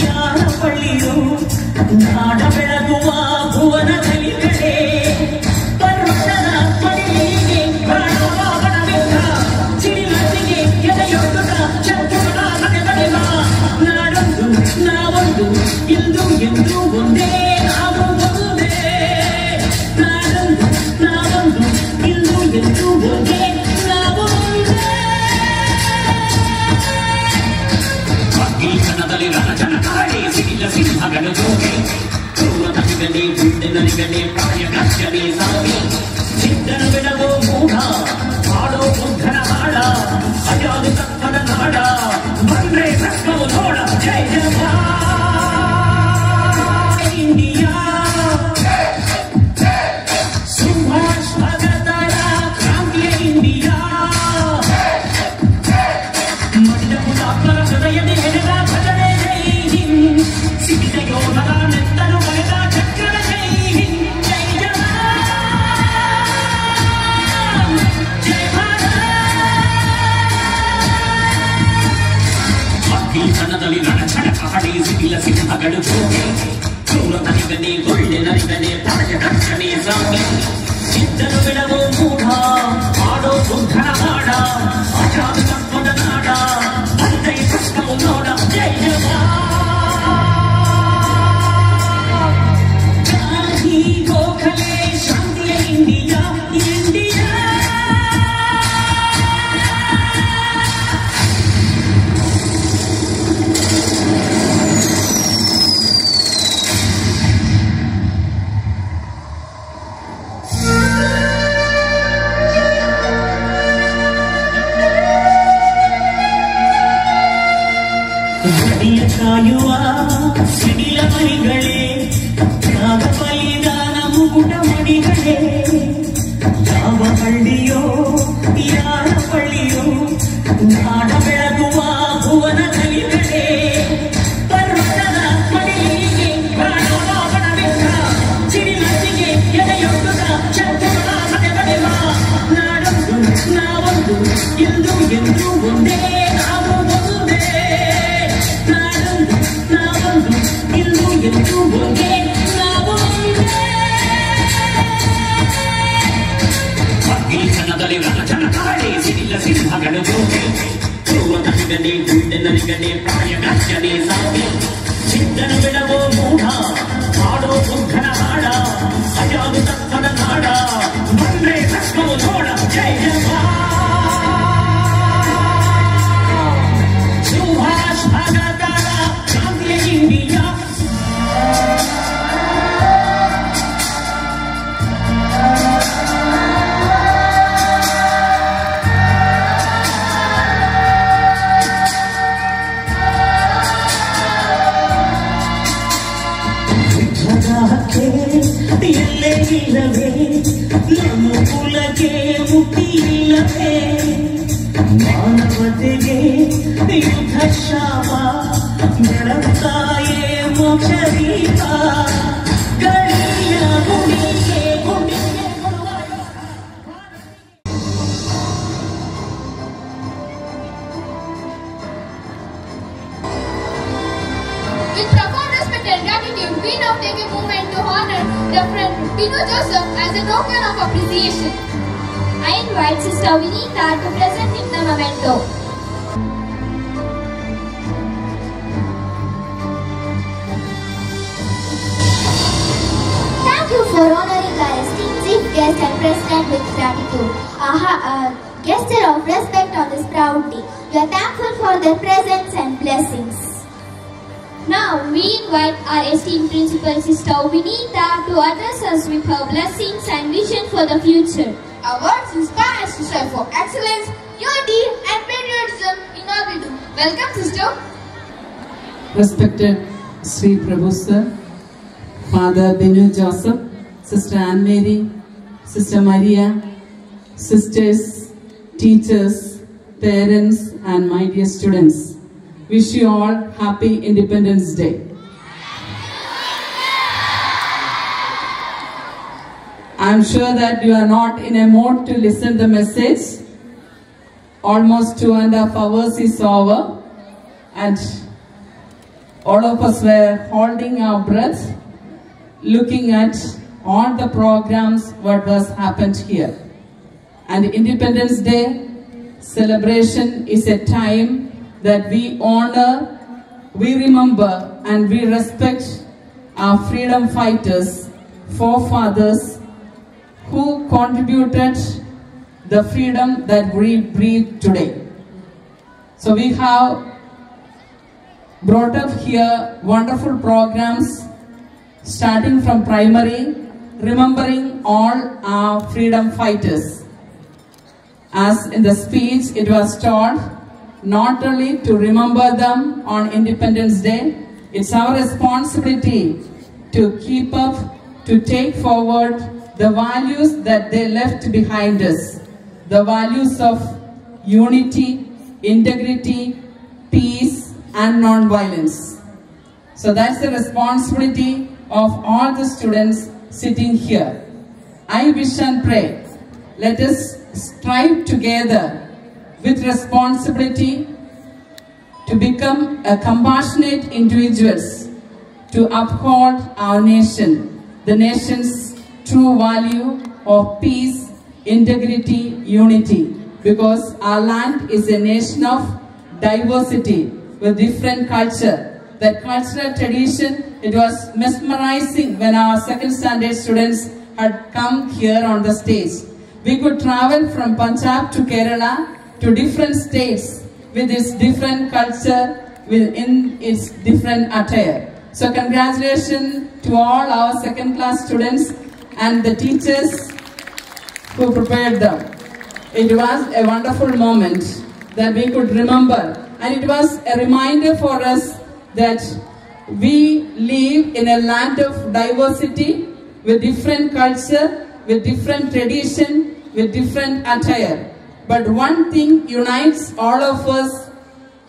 ಯಾರ ಪಳ್ಳಿಯೋ ನಾಡ ಬೆಳಗುವ ಭುವನ ಕಲಿಗಳೇ ಪರ್ವತದ ಪಡಿಗೆ ಪ್ರಾಣವಾಗಣವೆಂದ ಸಿಡಿಲತ್ತಿಗೆ ಎದೆಯೊಡ್ಡುತ್ತ ಶತ್ರುಗಳ ಮನೆ ಬಡಿವ ನಾಡೊಂದು ನಾವೊಂದು ಇಂದು ಎಂದು ಒಂದೇ ನಾವು ಒಂದೇ ಕನ್ನದಲ್ಲಿ ರಣಜನ ಕಾಡಿ ಸಿಡಿಲ ಸಿಂಹಗಳು ಜೋಗಿ ಕ್ರೂರ ನರಿಗಣೆ ಗುಂಡೆ ನರಿಗಣೆ ಪ್ರಾಯ ರಕ್ಷಣೆ ಸಾಗಿ ಚಿತ್ತನ ಬಿಡವೋ ಮೂಢ ಆಡೋ ಬುದ್ಧನ ಹಾಡ ಅಜಾದ ತತ್ವದ ನಾಡ ಬಂದ್ರೆ ರಕ್ತವು ನೋಡ ಜಯ ಜಯ ಇಂಡಿಯಾ ಸುಭಾಷ್ ಭಗತರ ಕ್ರಾಂತಿಯ ಇಂಡಿಯಾ ಮಂಡಪದ ಹೃದಯದ ಹೆಣೆದ ಭಜನೆ ಜೈ ಹಿಂದ್ ಸಿಡಿದ ಯೋಧರ ನೆತ್ತರು ಬರೆದ ಚಕ್ರದ ಜೈ ಹಿಂದ್ ಜೈ ಜವಾನ್ ಜೈ ಭಾರತ್ ಅಗ್ನಿ ಕಣದಲ್ಲಿ ರಣಛಡ ಕಾಡಿ ಸಿಡಿಲ ಸಿಂಹಗಳು ಜೋಗಿ ಕ್ರೂರ ನರಿಗಣೆ ಒಳ್ಳೆ ನರಿಗಣೆ ಪಡಕೆ ರಕ್ಷಣೆ ಸಾಗಿ ಚಿತ್ತನು ಬಿಡವೋ ಮೂಢ ಆಡೋ ಬುದ್ಧನ ಹಾಡ ಅಜಾದ ತತ್ವದ ನಾಡ ಮಂದೆಗೆ ಕಷ್ಟವು ನೋಡ ಜಯ ಜಯ ಗಾಂಧಿ ಗೋಖಲೆ ಶಾಂತಿಯ ಇಂಡಿಯಾ ಇಂಡಿಯಾ ಕಾಯುವ ಸಿಡಿಲ ಮರಿಗಳೇ ತ್ಯಾಗ ಬಲಿದಾನ ಮುಗುಟ ಮಣಿಗಳೇ ಯಾವ ಹಳ್ಳಿಯೋ ಯಾರ ಪಳ್ಳಿಯೋ ನಾಡ ಬೆಳಗುವ ಭುವನ ಕಲಿಗಳೇ ಪರ್ವತದ ಪಡಿಗೆ ಪ್ರಾಣವಾಗಣವೆಂದ ಸಿಡಿಲತ್ತಿಗೆ ಎದೆಯೊಡ್ಡುತ್ತ ಶತ್ರುಗಳ ಮನೆ ಬಡಿವ ನಾಡೊಂದು ನಾವೊಂದು ಎಂದು ಎಂದು ಒಂದೇ ನಾವು ಒಂದೇ ಕನ್ನದಲ್ಲಿ ರಣಜನ ಕಾಡಿ ಸಿಡಿಲ ಸಿಂಹಗಳು ಜೋಗಿ ಕ್ರೂರ ನರಿಗಣೆ ಗುಂಡೆ ನರಿಗಣೆ ಪ್ರಾಯ ರಕ್ಷಣೆ ಸಾಗಿ ಚಿತ್ತನ ಬಿಡವೋ ಮೂಢ ಆಡೋ ಬುದ್ಧನ ಹಾಡ ಅಜಾದ ತತ್ವದ ನಾಡ ಬಂದ್ರೆ ರಕ್ತವು ನೋಡ ಜಯ ಜವಾನ್ ಸುಭಾಷ್ ಭಗತರ ಕ್ರಾಂತಿಯ ಇಂಡಿಯಾ ಎಲ್ಲೇ ಇಲ್ಲವೇ ನಮ್ಮ ಕುಲಕ್ಕೆ ಮುಕ್ತಿ ಇಲ್ಲವೇ ಮಾನವತೆಗೆ ಯುದ್ಧ ಶಾಪ ಬೆಳಕಾಯೇ ಮೋಕ್ಷ ದೀಪ ಗಡಿಯ ಗುಡಿಗೆ ಗುಡಿಗೆ With profound respect and gratitude, we now take a moment to honor Reverend Binu Joseph as a token of appreciation. I invite Sister Vinita to present him the memento. Thank you for honoring our esteemed chief guest and president with gratitude. gesture of respect on this proud day. We are thankful for their presence and blessings. Now we invite our esteemed principal Sister Vinita to address us with her blessings and vision for the future. Our words inspire us to strive for excellence, unity and patriotism in all we do. Welcome, Sister. Respected Sri Prabhu Sir, Father Binu Joseph, Sister Anne Mary, Sister Maria, sisters, teachers, parents and my dear students, wish you all happy Independence Day. I am sure that you are not in a mood to listen the message. Almost 2.5 hours is over and all of us were holding our breath, looking at all the programs what was happened here. And Independence Day celebration is a time that we honor, we remember and we respect our freedom fighters, forefathers who contributed the freedom that we breathe today. So we have brought up here wonderful programs starting from primary, remembering all our freedom fighters. As in the speech it was taught, not only to remember them on Independence Day, it's our responsibility to keep up, to take forward the values that they left behind us. The values of unity, integrity, peace and non-violence. So that's the responsibility of all the students sitting here. I wish and pray, let us strive together with responsibility to become a compassionate individuals, to uphold our nation, the nation's true value of peace, integrity, unity, because our land is a nation of diversity with different culture. That cultural tradition, it was mesmerizing when our second standard students had come here on the stage. We could travel from Punjab to Kerala to different states with its different culture, within its different attire. So congratulations to all our second class students and the teachers who prepared them. It was a wonderful moment that we could remember, and it was a reminder for us that we live in a land of diversity with different culture, with different tradition, with different attire. But one thing unites all of us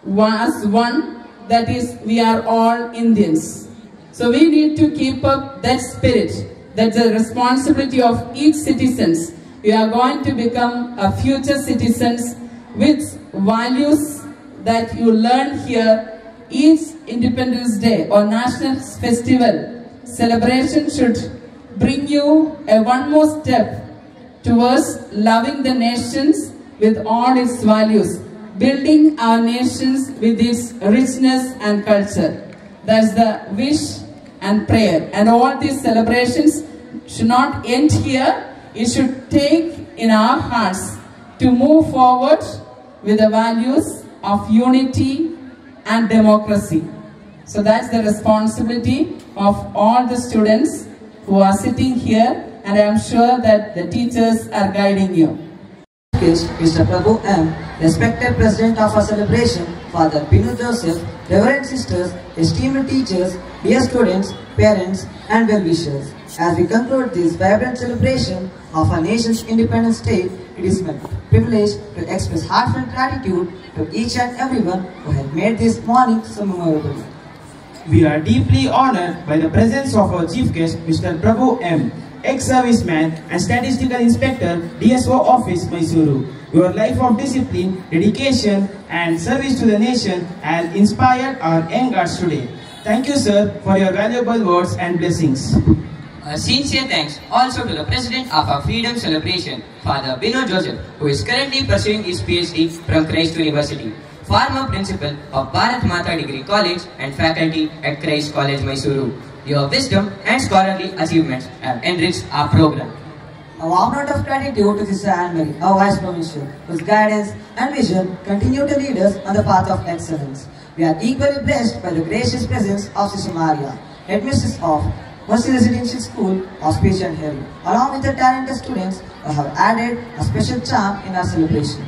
as one, that is, we are all Indians. So we need to keep up that spirit. That's the responsibility of each citizen. We are going to become a future citizens with values that you learn here. Each Independence Day or National Festival celebration should bring you a one more step towards loving the nations with all its values, building our nations with its richness and culture. That's the wish and prayer. And all these celebrations should not end here. It should take in our hearts to move forward with the values of unity and democracy. So that's the responsibility of all the students who are sitting here, and I am sure that the teachers are guiding you. Mr. Prabhu M., respected President of our celebration, Father Binu Joseph, Reverend Sisters, esteemed teachers, dear students, parents and well-wishers. As we conclude this vibrant celebration of our nation's Independence Day, it is my privilege to express heartfelt gratitude to each and everyone who has made this morning so memorable. We are deeply honored by the presence of our chief guest, Mr. Prabhu M., ex-serviceman and statistical inspector, DSO Office, Mysuru. Your life of discipline, dedication and service to the nation has inspired our young arts today. Thank you, sir, for your valuable words and blessings. A sincere thanks also to the President of our Freedom Celebration, Father Binu Joseph, who is currently pursuing his PhD from Christ University, former Principal of Bharat Mata Degree College and faculty at Christ College, Mysuru. Your wisdom and scholarly achievements have enriched our program. A warm note of gratitude to Sister Anne-Marie, our Vice Provincial, whose guidance and vision continue to lead us on the path of excellence. We are equally blessed by the gracious presence of Sister Maria, Headmistress of Mercy Residential School of Speech and Hearing, along with the talented students who have added a special charm in our celebration.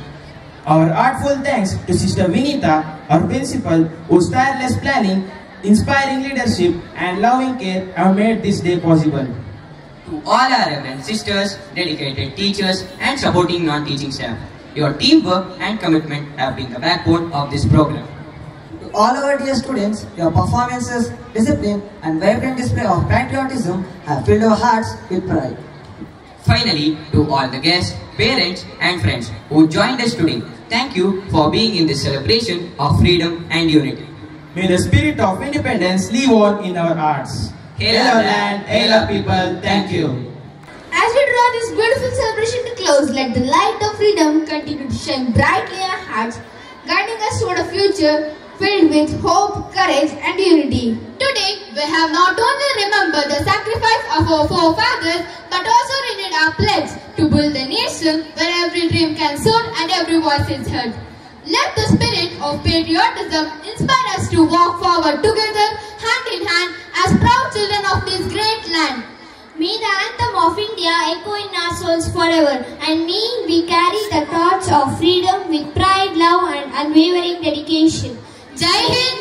Our heartfelt thanks to Sister Vinita, our principal, whose tireless planning, inspiring leadership and loving care have made this day possible. To all our reverend sisters, dedicated teachers and supporting non-teaching staff, your teamwork and commitment have been the backbone of this program. To all our dear students, your performances, discipline and vibrant display of patriotism have filled our hearts with pride. Finally, to all the guests, parents and friends who joined us today, thank you for being in this celebration of freedom and unity. May the spirit of independence live on in our hearts. Hail our land, hail our people, thank you. As we draw this beautiful celebration to close, let the light of freedom continue to shine brightly in our hearts, guiding us toward a future filled with hope, courage and unity. Today, we have not only remembered the sacrifice of our forefathers, but also renewed our pledge to build a nation where every dream can soar and every voice is heard. Let the spirit of patriotism inspire us to walk forward together, hand in hand, as proud children of this great land. May the anthem of India echo in our souls forever, and may we carry the torch of freedom with pride, love and unwavering dedication. Jai Hind!